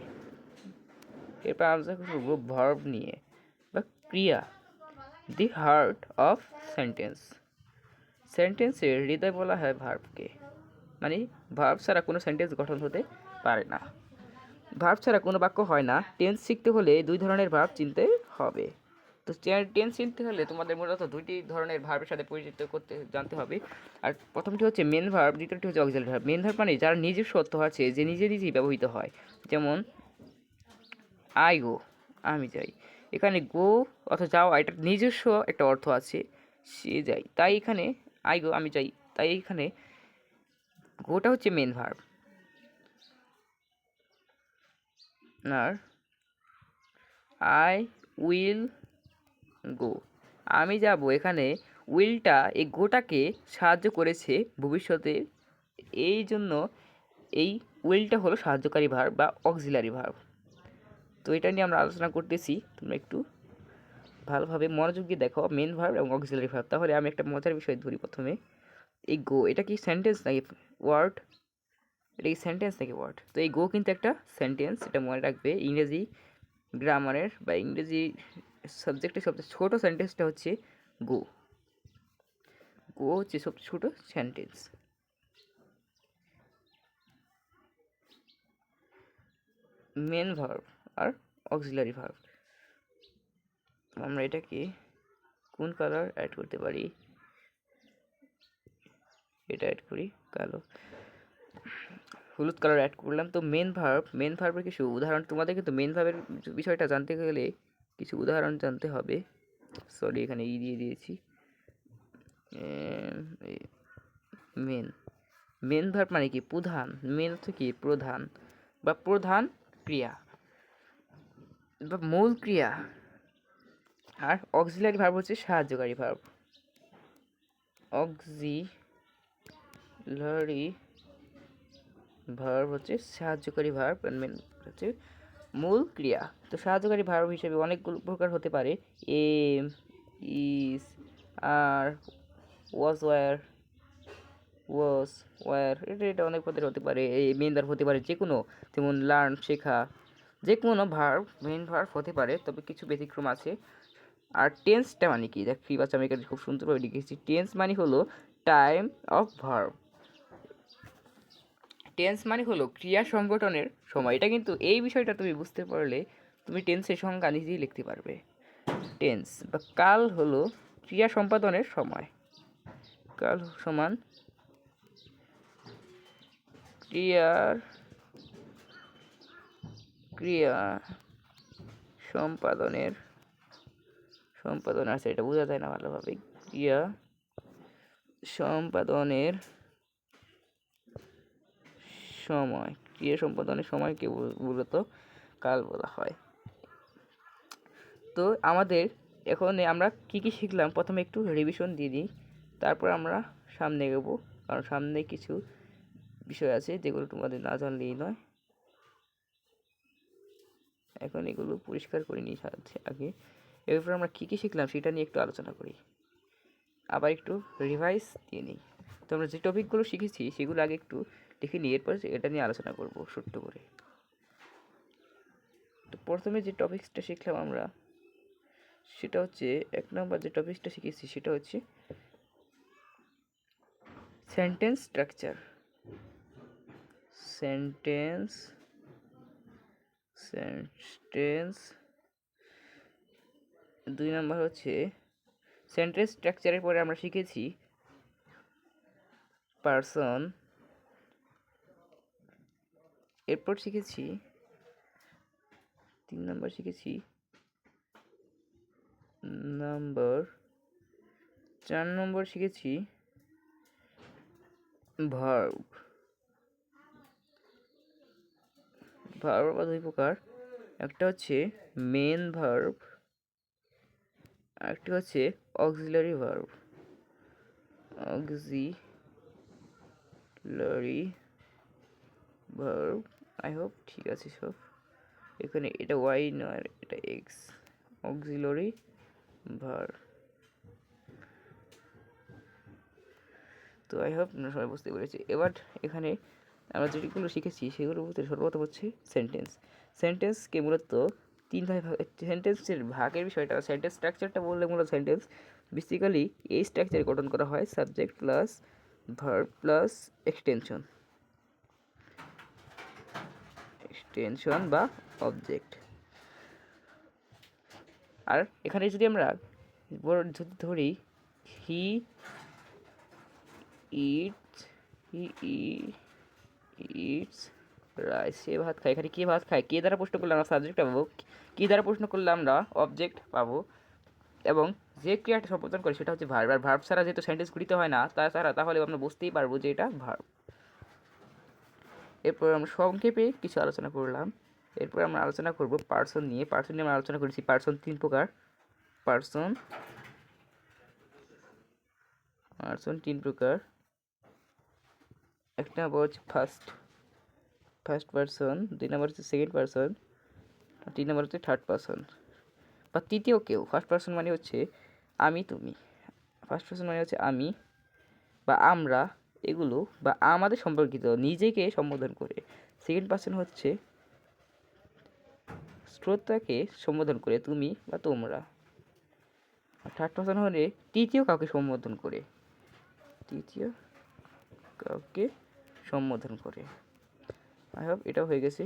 এরপর আলোচনা করব ভার্ব নিয়ে বা ক্রিয়া। দি হার্ট অফ সেন্টেন্স। সেন্টেন্সের হৃদয় বলা হয় ভার্বকে, মানে ভার্ব ছাড়া কোনো সেন্টেন্স গঠন হতে পারে না। ভার্ব ছাড়া কোনো বাক্য হয় না। টেন্স শিখতে হলে দুই ধরনের ভার্ব চিনতে হবে। তো টেন্স চিনতে হলে তোমাদের মূলত দুইটি ধরনের ভার্বের সাথে পরিচিত করতে জানতে হবে। আর প্রথমটি হচ্ছে মেন ভার্ব, দ্বিতীয়টি হচ্ছে অক্সিলারি ভার্ব। মেন ভার্ব মানে যার নিজস্ব অর্থ আছে, যে নিজে নিজেই ব্যবহৃত হয়। যেমন আই গো, আমি যাই। এখানে গো অথবা যাওয়া, এটার নিজস্ব একটা অর্থ আছে, সে যাই। তাই এখানে আই গো, আমি যাই, তাই এখানে গোটা হচ্ছে মেন ভার্ব। আর আই উইল গো, আমি যাব, এখানে উইলটা এই গোটাকে সাহায্য করেছে ভবিষ্যতে, এই জন্য এই উইলটা হলো সাহায্যকারী ভার্ব বা অক্সিলারি ভার্ব। তো এটা নিয়ে আমরা আলোচনা করতেছি, তোমরা একটু ভালোভাবে মনোযোগ দিয়ে দেখো মেন ভার্ব এবং অক্সিলারি ভার্ব। তাহলে আমি একটা মজার বিষয় ধরি প্রথমে। এই গো, এটা কি সেন্টেন্স নাকি ওয়ার্ড? এটা কি সেন্টেন্স নাকি ওয়ার্ড? তো এই গো কিন্তু একটা সেন্টেন্স, এটা মনে রাখবে। ইংরেজি গ্রামারের বা ইংরেজি সাবজেক্টের সবচেয়ে ছোটো সেন্টেন্সটা হচ্ছে গো। গো হচ্ছে সবচেয়ে ছোটো সেন্টেন্স। মেন ভার্ব আর অক্সিলারি ভার্ব, আমরা এটাকে কোন কালার অ্যাড করতে পারি? এটা অ্যাড করি কালো, হলুদ কালার অ্যাড করলাম। তো মেন ভার্বের কিছু উদাহরণ, তোমাদের কিন্তু মেন ভার্বের বিষয়টা জানতে গেলে কিছু উদাহরণ জানতে হবে। সরি, এখানে ই দিয়ে দিয়েছি। মেন ভার্ব মানে কি? প্রধান। মেন হচ্ছে কি? প্রধান বা প্রধান ক্রিয়া বা মূল ক্রিয়া। আর অক্সিলারি ভার্ব হচ্ছে সাহায্যকারী ভার্ব। অক্সিলারি ভার্ব হচ্ছে সাহায্যকারী ভার্ব, মেন হচ্ছে মূল ক্রিয়া। তো সাহায্যকারী ভার্ব হিসেবে অনেকগুলো প্রকার হতে পারে। Am, is, are, was, were, এটা অনেক পদের হতে পারে। এই মেন ভার্ব হতে পারে যে কোনো, যেমন লার্ন, শেখা, যে কোনো ভার্ব মেন ভার্ব হতে পারে, তবে কিছু ব্যতিক্রম আছে। আর টেন্সটা মানে কি? দেখ ফ্রি বাচ্চা আমি এখানে খুব সুন্দরভাবে লিখেছি। টেন্স মানে হলো টাইম অফ ভার্ব। টেন্স মানে হলো ক্রিয়া সংগঠনের সময়। এটা কিন্তু এই বিষয়টা তুমি বুঝতে পারলে তুমি টেন্সের সংজ্ঞা নিজেই লিখতে পারবে। টেন্স বা কাল হলো ক্রিয়া সম্পাদনের সময়। কাল সমান ক্রিয়া সম্পাদন আছে, এটা বোঝা যায় না ভালোভাবে। ক্রিয়া সম্পাদনের সময়কে মূলত কাল বলা হয়। তো আমাদের এখন আমরা কি কি শিখলাম প্রথমে একটু রিভিশন দিয়ে দিই, তারপর আমরা সামনে এগোবো। কারণ সামনে কিছু বিষয় আছে যেগুলো তোমাদের না জানলেই নয়। এখন এগুলো পরিষ্কার করে নিই আগে। এরপর আমরা কী কী শিখলাম সেটা নিয়ে একটু আলোচনা করি, আবার একটু রিভাইজ দিয়ে নিই। তো আমরা যে টপিকগুলো শিখেছি সেগুলো আগে একটু লিখে নিই, এরপর এটা নিয়ে আলোচনা করব ছোট্ট করে। তো প্রথমে যে টপিকসটা শিখলাম আমরা, সেটা হচ্ছে 1 নম্বর যে টপিকসটা শিখেছি সেটা হচ্ছে সেন্টেন্স স্ট্রাকচার। সেন্টেন্স 2 নম্বর হচ্ছে সেন্টেন্স স্ট্রাকচারের পরে আমরা শিখেছি পার্সন, এরপর শিখেছি 3 নম্বর শিখেছি নাম্বার, 4 নম্বর শিখেছি ভার্ব। ভার্ব বা দুই প্রকার, একটা হচ্ছে মেন ভার্ব, আরেকটি হচ্ছে অক্সিলারি ভার্ব। আই হোপ ঠিক আছে সব। এখানে এটা ওয়াই নয়, এটা এক্স। Auxiliary verb. তো তো আই হোপ আমরা সবাই বুঝতে পেরেছি। এবার এখানে আমরা যেগুলো শিখেছি সেগুলোর মধ্যে সর্বপ্রথম হচ্ছে সেন্টেন্স। সেন্টেন্সকে মূলত তিন ভাগে ভাগ, সেন্টেন্সের ভাগের বিষয়টা, সেন্টেন্স স্ট্রাকচারটা বললে মূলত সেন্টেন্স বেসিক্যালি এই স্ট্রাকচারে গঠন করা হয় subject plus verb plus extension বা অবজেক্ট। আর এখানে যদি আমরা যদি ধরি হি ইটস রাইস, সে ভাত খায়, এখানে কে ভাত খায়, কে দ্বারা প্রশ্ন করলে আমরা সাবজেক্ট পাবো, কী দ্বারা প্রশ্ন করলে আমরা অবজেক্ট পাবো, এবং যে ক্রিয়াটা সম্পাদন করে সেটা হচ্ছে ভার্ব। আর ভার্ব ছাড়া যেহেতু সেন্টেন্স গঠিত হয় না তাহলে আমরা বুঝতেই পারবো যে এটা ভার্ব। এরপর আমরা সংক্ষেপে কিছু আলোচনা করলাম। এরপর আমরা আলোচনা করব পার্সন নিয়ে। পার্সন নিয়ে আমরা আলোচনা করেছি পার্সন 3 প্রকার। পার্সন 3 প্রকার। এক নম্বর হচ্ছে ফার্স্ট পার্সন, 2 নম্বর হচ্ছে সেকেন্ড পার্সন, 3 নম্বর হচ্ছে থার্ড পার্সন বা তৃতীয় কেউ। ফার্স্ট পার্সন মানে হচ্ছে আমি তুমি, ফার্স্ট পার্সন মানে হচ্ছে আমি বা আমরা, এগুলো বা আমাদের সম্পর্কিত নিজেকে সম্বোধন করে। সেকেন্ড পার্সন হচ্ছে শ্রোতাকে সম্বোধন করে তুমি বা তোমরা। আর থার্ড পার্সন হলে তৃতীয় কাউকে সম্বোধন করে, আই হোপ এটাও হয়ে গেছে।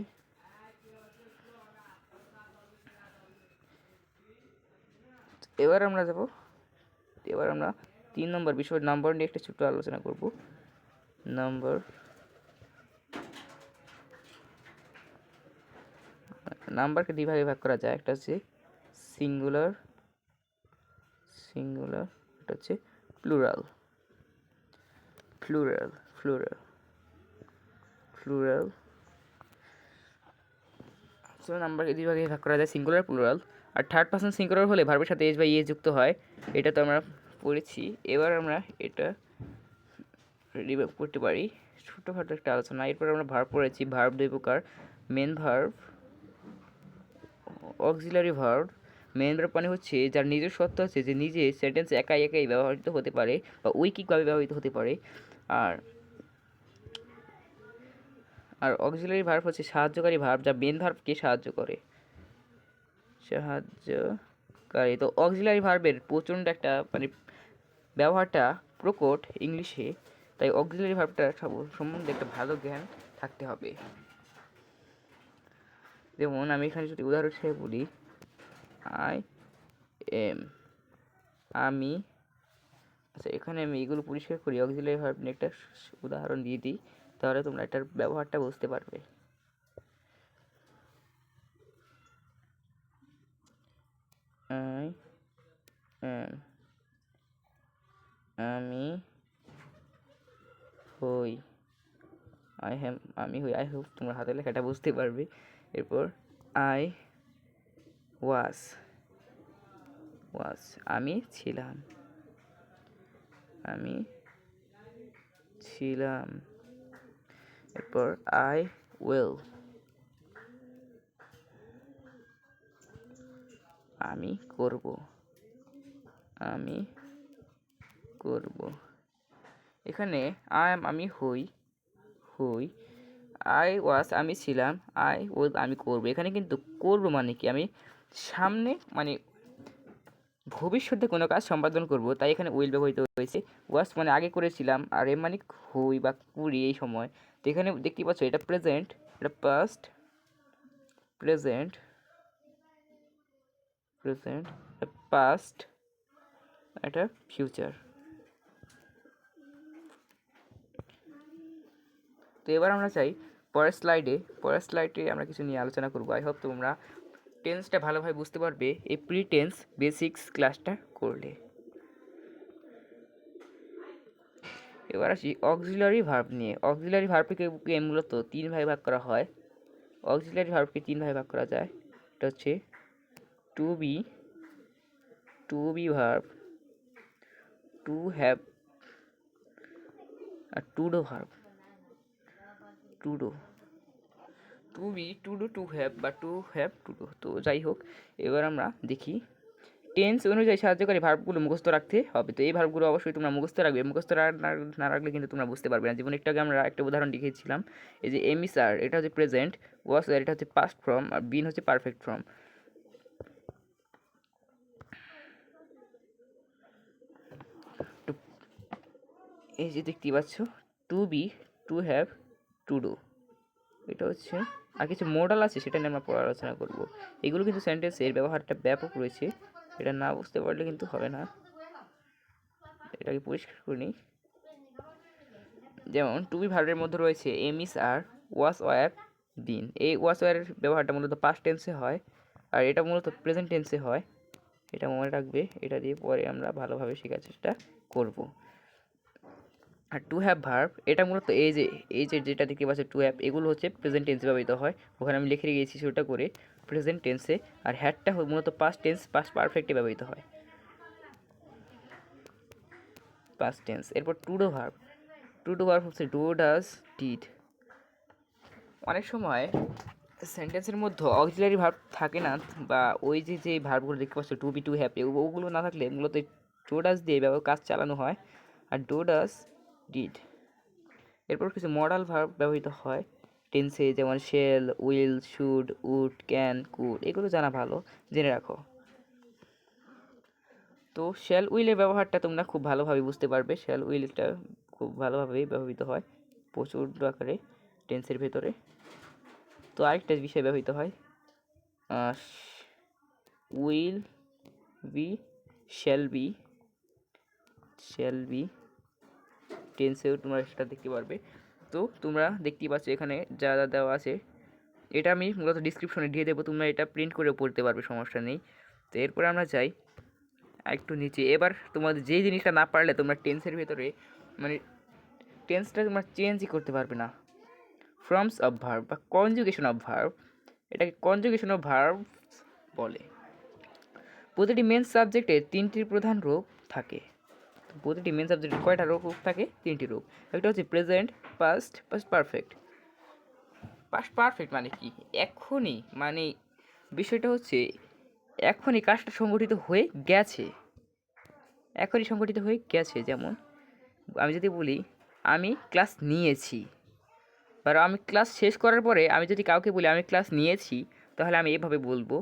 এবার আমরা 3 নম্বর বিষয় নাম্বার নিয়ে একটা ছোট্ট আলোচনা করব। নাম্বারকে 2 ভাগে ভাগ করা যায়। একটা হচ্ছে সিঙ্গুলার, এটা হচ্ছে প্লুরাল। নাম্বারকে 2 ভাগে ভাগ করা যায়, সিঙ্গুলার, প্লুরাল। আর থার্ড পার্সন সিঙ্গুলার হলে ভার্বের সাথে এস বা ইয়ে যুক্ত হয়, এটা তো আমরা পড়েছি। এবার আমরা এটা রিভাইভ করতে পারি, ছোটোখাটো একটা আলোচনা। এরপর আমরা ভার্ব পড়েছি, ভার্ব 2 প্রকার, main verb, auxiliary verb. Main verb মানে হচ্ছে যার নিজের সত্তা আছে, যে নিজে সেন্টেন্স একাই ব্যবহৃত হতে পারে বা ঐকিকভাবে ব্যবহৃত হতে পারে। আর অক্সিলারি ভার্ব হচ্ছে সাহায্যকারী ভার্ব, যা মেন ভার্বকে সাহায্য করে। তো অক্সিলারি ভার্বের প্রচণ্ড একটা মানে ব্যবহারটা প্রকট ইংলিশে, তাই অক্সিলারি ভার্বটা সম্বন্ধে একটা ভালো জ্ঞান থাকতে হবে। যেমন আমি এখানে যদি উদাহরণ হিসেবে বলি, আই এম, আমি। আচ্ছা, এখানে আমি এগুলো পরিষ্কার করি, অক্সিলারি ভার্ব নিয়ে একটা উদাহরণ দিয়ে দিই, তাহলে তোমরা এটার ব্যবহারটা বুঝতে পারবে। আই এম, আমি হই, আই হোপ তোমরা হাতের লেখাটা বুঝতে পারবে। এরপর আই ওয়াজ, আমি ছিলাম, এরপর আই উইল, আমি করব, এখানে আই এম আমি হই, আই ওয়াজ আমি ছিলাম, আই উইল আমি করব। এখানে কিন্তু করব মানে কি, আমি সামনে মানে ভবিষ্যতে কোনো কাজ সম্পাদন করব, তাই এখানে উইল ব্যবহৃত হয়েছে। ওয়াজ মানে আগে করেছিলাম, আর এম মানে হই বা করি এই সময়। তো এখানে দেখতে পাচ্ছ এটা প্রেজেন্ট, এটা পাস্ট, এটা ফিউচার। তো এবার আমরা চাই পরের স্লাইডে আমরা কিছু নিয়ে আলোচনা করবো। আই হোপ তোমরা টেন্সটা ভালোভাবে বুঝতে পারবে এই প্রি টেন্স বেসিক্স ক্লাসটা করলে। এবার আসি অক্সিলারি ভার্ব নিয়ে। অক্সিলারি ভার্বকে মূলত 3 ভাগে ভাগ করা হয়। অক্সিলারি ভার্বকে 3 ভাগে ভাগ করা যায়। এটা হচ্ছে to be verb, to have, আর to do verb. To be, to do, to have বা টু হ্যাভ, টু ডু। তো যাই হোক, এবার আমরা দেখি টেন্স অনুযায়ী সাহায্যকারী ভার্বগুলো মুখস্থ রাখতে হবে। তো এই ভার্বগুলো অবশ্যই তোমরা মুখস্থ রাখবে। মুখস্থ না রাখলে কিন্তু তোমরা বুঝতে পারবে না। যেমন একটু আগে আমরা একটা উদাহরণ দেখিয়েছিলাম, এই যে এম ইস আর, এটা হচ্ছে প্রেজেন্ট, ওয়াস আর এটা হচ্ছে পাস্ট ফর্ম, আর বিন হচ্ছে পারফেক্ট ফর্ম। এই যে দেখতে পাচ্ছ, to be, to have, to do, এটা হচ্ছে। আর কিছু মডাল আছে, সেটা নিয়ে আমরা পরে আলোচনা করব। এগুলো কিন্তু সেন্টেন্সের ব্যবহারটা ব্যাপক রয়েছে, এটা না বুঝতে পারলে কিন্তু হবে না। এটাকে পরিষ্কার করে নিই। যেমন টু বি ভার্বের মধ্যে রয়েছে M is R, was were, বিন। এই ওয়াস ওয়ারের ব্যবহারটা মূলত পাস্ট টেন্সে হয়, আর এটা মূলত প্রেজেন্ট টেন্সে হয়। এটা মনে রাখবে, এটা দিয়ে পরে আমরা ভালোভাবে শেখার চেষ্টা করব। আর টু হ্যাভ ভার্ব, এটা মূলত এই যে যেটা দেখতে পাচ্ছ টু হ্যাভ, এগুলো হচ্ছে প্রেজেন্ট টেন্সে ব্যবহৃত হয়। ওখানে আমি লিখে গিয়েছি সেটা করে প্রেজেন্ট টেন্সে। আর হ্যাডটা মূলত পাস্ট টেন্স, পাস্ট পারফেক্টে ব্যবহৃত হয়, পাস্ট টেন্স। এরপর two do verb, two do verb হচ্ছে ডু, ডাজ, ডিড। অনেক সময় সেন্টেন্সের মধ্যে অক্সিলারি ভার্ব থাকে না, বা ওই যে ভার্বগুলো দেখতে পাচ্ছ টু বি, টু হ্যাভ, ওগুলো না থাকলে মূলত ডু ডাজ দিয়ে কাজ চালানো হয়, আর ডু ডাজ, ডিড। এরপর কিছু মডাল ভার্ব ব্যবহৃত হয় টেন্সে, যেমন shall, will, should, would, can, could. এগুলো জানা ভালো, জেনে রাখো। তো শেল উইলের ব্যবহারটা তোমরা খুব ভালোভাবে বুঝতে পারবে। শেল উইলটা খুব ভালোভাবেই ব্যবহৃত হয় প্রচুর আকারে টেন্সের ভেতরে। তো আরেকটা বিষয় ব্যবহৃত হয়, উইল বি, শ্যাল বি, টেন্সেও তোমরা সেটা দেখতে পারবে। তো তোমরা দেখতেই পাচ্ছ এখানে যা যা দেওয়া আছে, এটা আমি মূলত ডিসক্রিপশনে দিয়ে দেবো, তোমরা এটা প্রিন্ট করে পড়তে পারবে, সমস্যা নেই। তো এরপরে আমরা যাই একটু নিচে। এবার তোমাদের যেই জিনিসটা না পারলে তোমরা টেন্সের ভেতরে, মানে টেন্সটা তোমরা চেঞ্জই করতে পারবে না, ফর্মস অফ ভার্ব বা কনজুগেশন অফ ভার্ব, এটাকে কনজুগেশন অফ ভার্ব বলে। প্রতিটি মেন সাবজেক্টের তিনটি প্রধান রূপ থাকে। প্রতিটি মেন সাবজেক্টের কয়টা রূপ থাকে? তিনটি রূপ। একটা হচ্ছে present, past, past perfect. Past perfect মানে কি? এখনই, মানে বিষয়টা হচ্ছে এখনই কাজটা সংগঠিত হয়ে গেছে, এখনই সংগঠিত হয়ে গেছে। যেমন আমি যদি বলি আমি ক্লাস নিয়েছি, বা আমি ক্লাস শেষ করার পরে আমি যদি কাউকে বলি আমি ক্লাস নিয়েছি, তাহলে আমি এভাবে বলবো,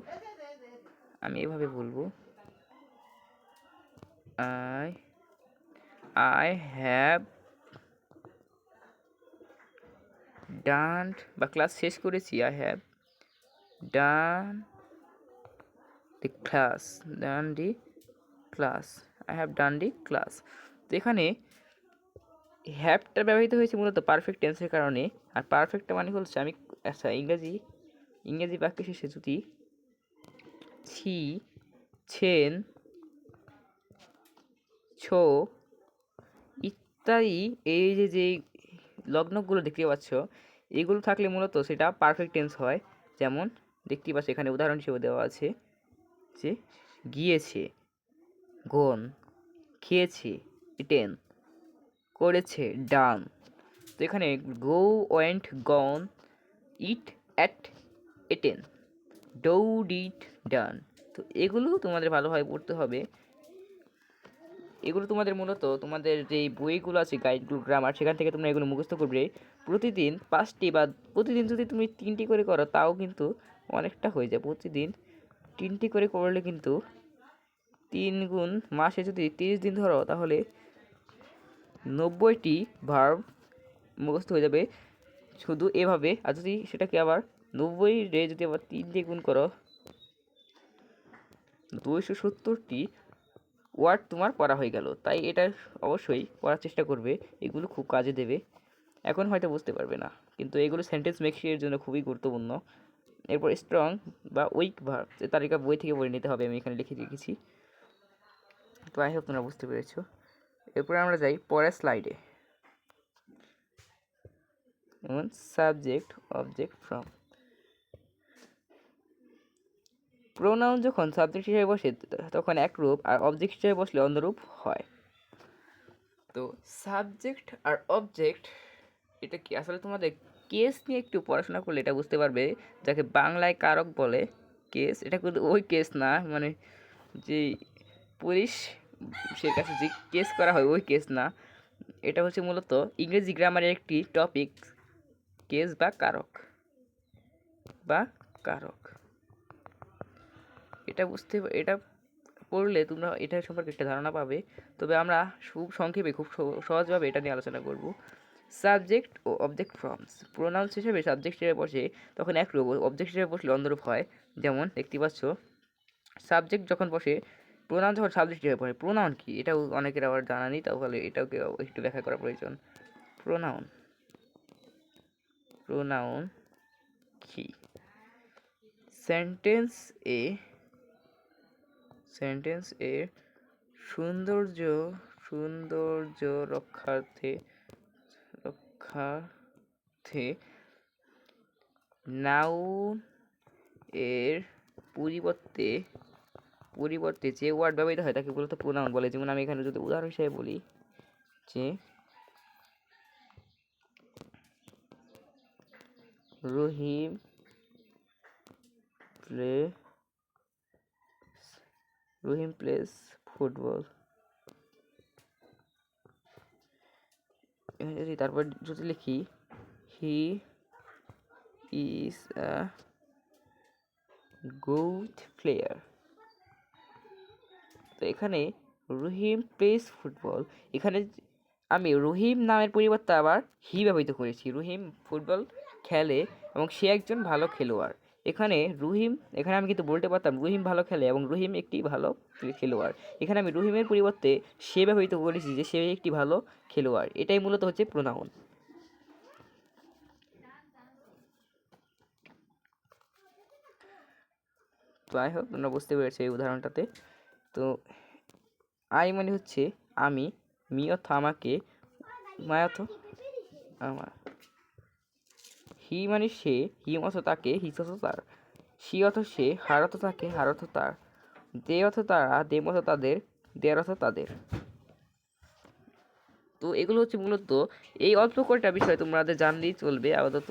আই হ্যাভ ডান, বা ক্লাস শেষ করেছি, I have done the class, I have done the class. তো এখানে হ্যাভটা ব্যবহৃত হয়েছে মূলত পারফেক্ট টেন্সের কারণে। আর পারফেক্টটা মানে হচ্ছে আমি, আচ্ছা ইংরেজি বাক্য শেষে যদি ছি, ছেন, ছো ইত্যাদি এই যে লগ্নগুলো দেখতে পাচ্ছ, এগুলো থাকলে মূলত সেটা পারফেক্ট টেন্স হয়। যেমন দেখতে পাচ্ছ এখানে উদাহরণ হিসেবে দেওয়া আছে যে গিয়েছে, গন, খেয়েছে, ইটেন, করেছে, ডান। তো এখানে go, went, gone, eat, ate, eaten, do, did, done. তো এগুলো তোমাদের ভালোভাবে পড়তে হবে। এগুলো তোমাদের মূলত তোমাদের যেই বইগুলো আছে গাইডগুলো, গ্রামার, সেখান থেকে তোমরা এগুলো মুখস্থ করবে প্রতিদিন 5টি, বা প্রতিদিন যদি তুমি 3টি করে করো তাও কিন্তু অনেকটা হয়ে যায়। প্রতিদিন 3টি করে করলে কিন্তু 3 গুণ, মাসে যদি 30 দিন ধরো তাহলে 90টি ভার্ব মুখস্থ হয়ে যাবে শুধু এভাবে। আর যদি সেটাকে আবার 90 রে যদি আবার 3 দিয়ে গুণ করো, 270টি ওয়ার্ড তোমার পড়া হয়ে গেল। তাই এটা অবশ্যই পড়ার চেষ্টা করবে, এগুলো খুব কাজে দেবে। এখন হয়তো বুঝতে পারবে না, কিন্তু এগুলো সেন্টেন্স মেকিংয়ের জন্য খুবই গুরুত্বপূর্ণ। এরপর স্ট্রং বা উইক ভার্ব, যে তালিকা বই থেকে পড়ে নিতে হবে, আমি এখানে লিখে রেখেছি। তো আই হোপ তোমরা বুঝতে পেরেছো। এরপরে আমরা যাই পরের স্লাইডে। যেমন সাবজেক্ট, অবজেক্ট, ফ্রম। প্রোনাউন যখন সাবজেক্ট হিসেবে বসে তখন একরূপ, আর অবজেক্ট হিসেবে বসলে অন্যরূপ হয়। তো সাবজেক্ট আর অবজেক্ট এটা কি আসলে তোমাদের কেস নিয়ে একটু পড়াশোনা করলে এটা বুঝতে পারবে, যাকে বাংলায় কারক বলে। কেস, এটা কিন্তু ওই কেস না, মানে যে পুলিশ সে কাছে যে কেস করা হয় ওই কেস না, এটা হচ্ছে মূলত ইংরেজি গ্রামারের একটি টপিক, কেস বা কারক বা কারক। এটা পড়লে তোমরা এটা সম্পর্কে একটা ধারণা পাবে। তবে আমরা খুব সংক্ষেপে খুব সহজভাবে এটা নিয়ে আলোচনা করব। সাবজেক্ট ও অবজেক্ট ফর্মস। প্রোনাউন্স হিসেবে সাবজেক্ট হিসেবে বসে তখন একরূপ, অবজেক্ট হিসেবে বসলে অন্যরূপ হয়। যেমন দেখতে পাচ্ছ, সাবজেক্ট যখন বসে, প্রোনাউন যখন সাবজেক্ট হিসেবে পড়ে। প্রোনাউন কি এটাও অনেকের আবার জানা নেই, তাহলে এটাকে একটু ব্যাখ্যা করা প্রয়োজন। প্রোনাউন প্রোনাউন কি? সেন্টেন্স এ সৌন্দর্য রক্ষার্থে নাউন এর পরিবর্তে যে ওয়ার্ড ব্যবহৃত হয় তাকে মূলত প্রোনাউন বলে। যেমন আমি এখানে যদি উদাহরণ হিসেবে বলি যে রহিম প্লেস ফুটবল। তারপর যদি লিখি he is a good player, তো এখানে রহিম প্লেস ফুটবল, এখানে আমি রহিম নামের পরিবর্তে আবার হি ব্যবহৃত করেছি। রহিম ফুটবল খেলে এবং সে একজন ভালো খেলোয়াড়। এখানে আমি কিন্তু বলতে পারতাম রহিম ভালো খেলে এবং রহিম একটি ভালো খেলোয়াড়। এখানে আমি রহিমের পরিবর্তে সে ব্যবহৃত করেছি যে সে একটি ভালো খেলোয়াড়। এটাই মূলত হচ্ছে প্রোনাউন। তো আই হোপ তোমরা বুঝতে পেরেছো এই উদাহরণটাতে। তো আই মানে হচ্ছে আমি, মি অর্থ আমাকে, মাই অর্থ আমার, হি মানে সে, হিম অর্থ তাকে, হিস অর্থ তার, সি অর্থ সে, হার অর্থ তাকে, হার অর্থ তার, দে অর্থ তারা, দেম অর্থ তাদের, দেয়ার অর্থ তাদের। তো এগুলো হচ্ছে মূলত এই অল্প কয়টা বিষয় তোমাদের জানলেই চলবে আপাতত।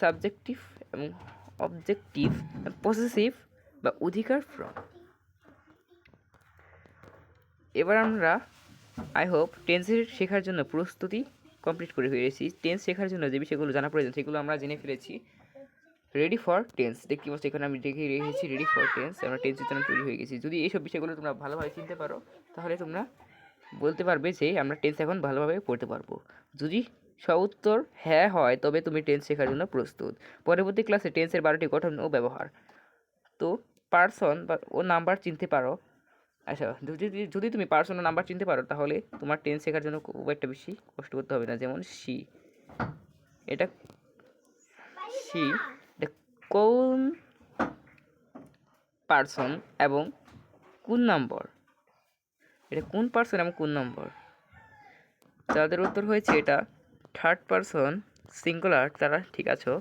সাবজেক্টিভ এবং অবজেক্টিভ, পসেসিভ বা অধিকার ফর্ম। এবার আমরা আই হোপ টেন্সের শেখার জন্য প্রস্তুতি কমপ্লিট করে ফেলেছি। টেন্স শেখার জন্য যে বিষয়গুলো জানা প্রয়োজন সেগুলো আমরা জেনে ফেলেছি। রেডি ফর টেন্স দেখতে পাচ্ছি এখানে আমি দেখে রেখেছি রেডি ফর টেন্স। আমরা টেন্সের জন্য তৈরি হয়ে গেছি। যদি এইসব বিষয়গুলো তোমরা ভালোভাবে চিনতে পারো তাহলে তোমরা বলতে পারবে যে আমরা টেন্স এখন ভালোভাবে পড়তে পারবো। যদি সউত্তর হ্যাঁ হয় তবে তুমি টেন্স শেখার জন্য প্রস্তুত। পরবর্তী ক্লাসে টেন্সের 12টি গঠন ও ব্যবহার। তো পার্সন বা ও নাম্বার চিনতে পারো। আচ্ছা, যদি তুমি পার্সন ও নাম্বার চিনতে পারো তাহলে তোমার টেন্স শেখার জন্য খুব একটা বেশি কষ্ট করতে হবে না। যেমন এটা এটা কোন পার্সন এবং কোন নম্বর, এটা কোন পার্সন এবং কোন নম্বর। যাদের উত্তর হয়েছে এটা থার্ড পার্সন সিঙ্গুলার, তারা ঠিক আছো,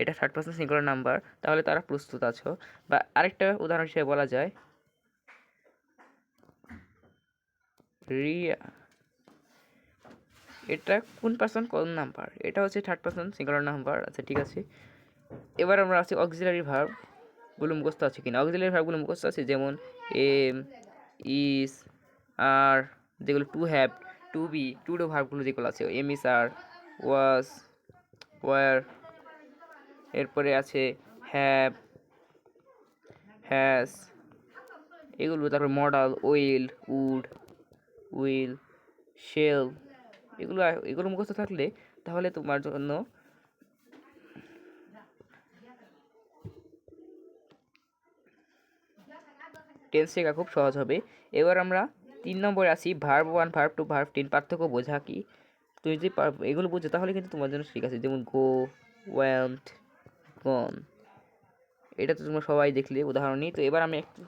এটা থার্ড পার্সন সিঙ্গুলার নাম্বার, তাহলে তারা প্রস্তুত আছো। বা আরেকটা উদাহরণ হিসেবে বলা যায় রিয়া, এটা কোন পার্সন কোন নাম্বার, এটা হচ্ছে থার্ড পার্সন সিঙ্গুলার নাম্বার। আচ্ছা ঠিক আছে, এবার আমরা আছি অক্সিলারি ভার্বগুলো মুখস্থ আছে কিনা। অক্সিলারি ভার্বগুলো মুখস্থ আছে, যেমন এম, ইজ, আর, যেগুলো to have, to be, to do ভার্বগুলো যেগুলো আছে, am is, are, was, were, এরপরে আছে হ্যাভ, হ্যাজ, এগুলো। তারপর modal, well, would, will, shall, এগুলো মুখস্থ থাকলে তাহলে তোমার জন্য টেন্স শেখা খুব সহজ হবে। এবার আমরা 3 নম্বরে আসি ভার্ব 1, ভার্ব 2, ভার্ব 3 পার্থক্য বোঝা কি। তুমি যদি এগুলো বুঝো তাহলে কিন্তু তোমার জন্য ঠিক আছে। যেমন গো, ওয়েন্ট, গন, এটা তো তোমরা সবাই দেখলে উদাহরণই। তো এবার আমি একটু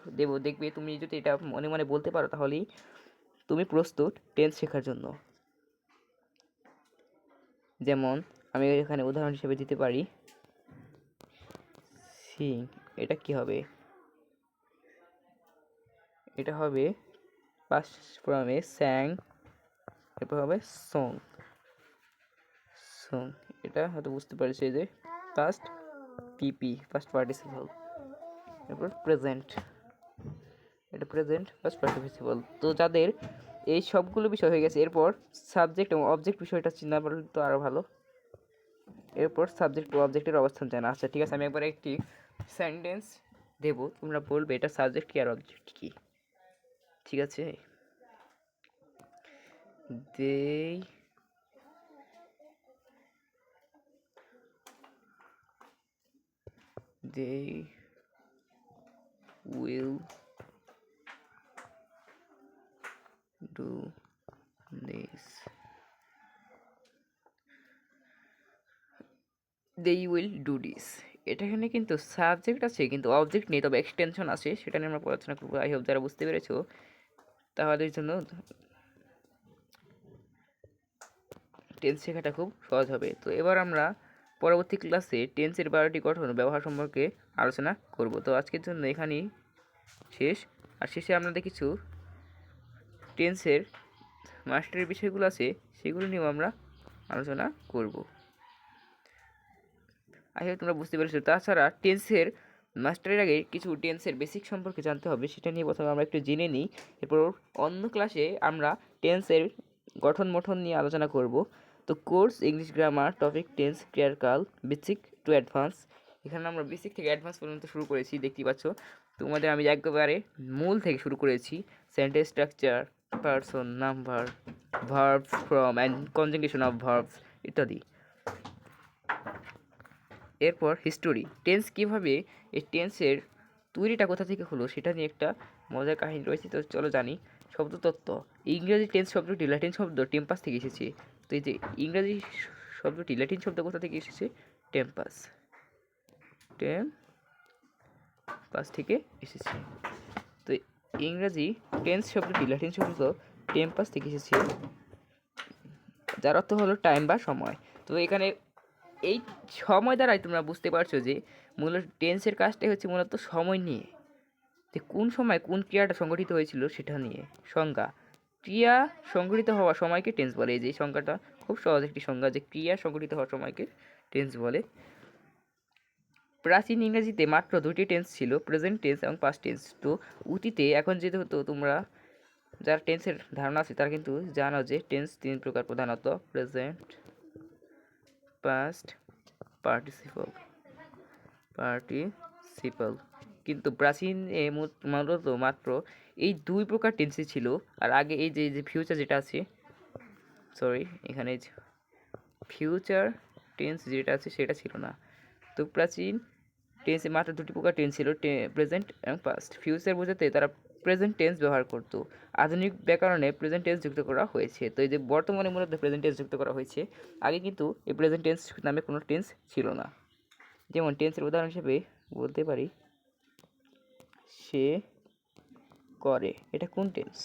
দেখবে তুমি যদি এটা মনে মনে বলতে পারো তাহলেই তুমি প্রস্তুত টেন্স শেখার জন্য। যেমন আমি এখানে উদাহরণ হিসেবে দিতে পারি সিং, এটা কি হবে, এটা হবে পাস্ট ফর্মে স্যাং, এরপর হবে সং, এটা হয়তো বুঝতে পারছি যে পাস্ট পিপি, পাস্ট পার্টিসিপল। এরপর প্রেজেন্ট, এটা প্রেজেন্ট প্লাস পার্টিসিপল। তো যাদের এই সবগুলো বিষয় হয়ে গেছে, এরপর সাবজেক্ট এবং অবজেক্ট বিষয়টা চিন্তা করলে তো আরও ভালো। এরপর সাবজেক্ট ও অবজেক্টের অবস্থান জানা। আচ্ছা ঠিক আছে, আমি একবার একটি সেন্টেন্স দেব, তোমরা বলবে এটা সাবজেক্ট কি আর অবজেক্ট কি। ঠিক আছে, they they will do this, they will do this। এটা এখানে কিন্তু সাবজেক্ট আছে কিন্তু অবজেক্ট নেই, তবে এক্সটেনশন আছে, সেটা নিয়ে আমরা পড়াশোনা করবো। আই হোপ যারা বুঝতে পেরেছো তাহলে জন্য টেন্স শেখাটা খুব সহজ হবে। তো এবার আমরা পরবর্তী ক্লাসে টেন্সের 12টি গঠন ও ব্যবহার সম্পর্কে আলোচনা করব। তো আজকের জন্য এখানেই শেষ। আর শেষে আপনাদের কিছু টেন্সের মাস্টারের বিষয়গুলো আছে সেগুলো নিয়েও আমরা আলোচনা করব। আই হোপ তোমরা বুঝতে পেরেছো। তাছাড়া টেন্সের মাস্টারের আগে কিছু টেন্সের বেসিক সম্পর্কে জানতে হবে, সেটা নিয়ে প্রথমে আমরা একটু জেনে নিই। এরপর অন্য ক্লাসে আমরা টেন্সের গঠন মঠন নিয়ে আলোচনা করব। তো course English grammar topic tense ক্রিয়াকাল বেসিক টু অ্যাডভান্স, এখানে আমরা বেসিক থেকে অ্যাডভান্স পর্যন্ত শুরু করেছি, দেখতেই পাচ্ছ। তোমাদের আমি একেবারে মূল থেকে শুরু করেছি, sentence structure, person, number, verbs, from and conjugation of verbs ইত্যাদি। এরপর হিস্টোরি, টেন্স কীভাবে, এই টেন্সের তৈরিটা কোথা থেকে হলো সেটা নিয়ে একটা মজার কাহিনী রয়েছে। তো চলো জানি। শব্দতত্ত্ব, ইংরেজি টেন্স শব্দটি ল্যাটিন শব্দ টেম্পাস থেকে এসেছে। তো এই যে ইংরেজি শব্দটি ল্যাটিন শব্দ কোথা থেকে এসেছে, টেম্পাস, টেম্পাস থেকে এসেছে। তো ইংরেজি টেন্স শব্দটি ল্যাটিন শব্দ টেম্পাস থেকে এসেছে, যার অর্থ হলো টাইম বা সময়। তো এখানে এই সময় দ্বারাই তোমরা বুঝতে পারছো যে মূলত টেন্সের কাজটাই হচ্ছে মূলত সময় নিয়ে, যে কোন সময় কোন ক্রিয়াটা সংঘটিত হয়েছিল সেটা নিয়ে সংজ্ঞা। ক্রিয়া সংঘটিত হওয়া সময়কে টেন্স বলে। এই যে সংজ্ঞাটা খুব সহজ একটি সংজ্ঞা, যে ক্রিয়া সংঘটিত হওয়ার সময়কে টেন্স বলে। প্রাচীন ইংরেজিতে মাত্র দুটি টেন্স ছিল, প্রেজেন্ট টেন্স এবং পাস্ট টেন্স। তো অতীতে এখন যেহেতু তোমরা যারা টেন্সের ধারণা আছে তারা কিন্তু জানো যে টেন্স তিন প্রকার, প্রধানত প্রেজেন্ট, পাস্ট, পার্টিসিপল। কিন্তু প্রাচীনে মূলত মাত্র এই দুই প্রকার টেন্সই ছিল। আর আগে এই যে ফিউচার যেটা আছে, সরি এখানে ফিউচার টেন্স যেটা আছে সেটা ছিল না। তো প্রাচীন টেন্সে মাত্র দুটি প্রকার টেন্স ছিল, প্রেজেন্ট এবং পাস্ট। ফিউচার বোঝাতে তারা প্রেজেন্ট টেন্স ব্যবহার করতো। আধুনিক ব্যাকরণে প্রেজেন্ট টেন্স যুক্ত করা হয়েছে। তো এই যে বর্তমানে মূলত প্রেজেন্ট টেন্স যুক্ত করা হয়েছে, আগে কিন্তু এই প্রেজেন্ট টেন্স নামে কোনো টেন্স ছিল না। যেমন টেন্সের উদাহরণ হিসেবে বলতে পারি সে করে, এটা কোন টেন্স,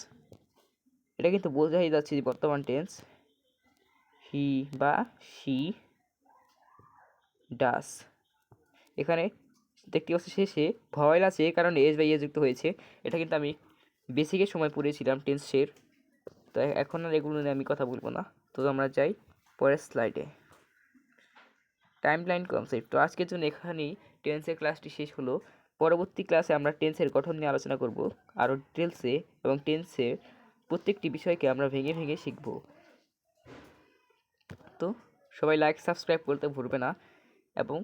এটা কিন্তু বোঝাই যাচ্ছে যে বর্তমান টেন্স। হি বা শি ডাস, এখানে দেখতে পাচ্ছি শেষে ভয়েল আছে, এই কারণে এস বা ইয়ে যুক্ত হয়েছে। এটা কিন্তু আমি বেসিকের সময় পড়েছিলাম টেন্সের। তো এখন আর এগুলো নিয়ে আমি কথা বলবো না। তো আমরা যাই পরের স্লাইডে, টাইমলাইন কনসেপ্ট। তো আজকের জন্য এখানেই টেন্সের ক্লাসটি শেষ হলো। পরবর্তী ক্লাসে আমরা টেন্সের গঠন নিয়ে আলোচনা করব আরও ডিটেলসে, এবং টেন্সের প্রত্যেকটি বিষয়কে আমরা ভেঙে ভেঙে শিখব। তো সবাই লাইক সাবস্ক্রাইব করতে ভুলবে না, এবং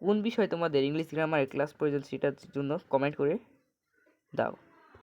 কোন বিষয় তোমাদের ইংলিশ গ্রামারের ক্লাস প্রয়োজন সেটার জন্য কমেন্ট করে দাও।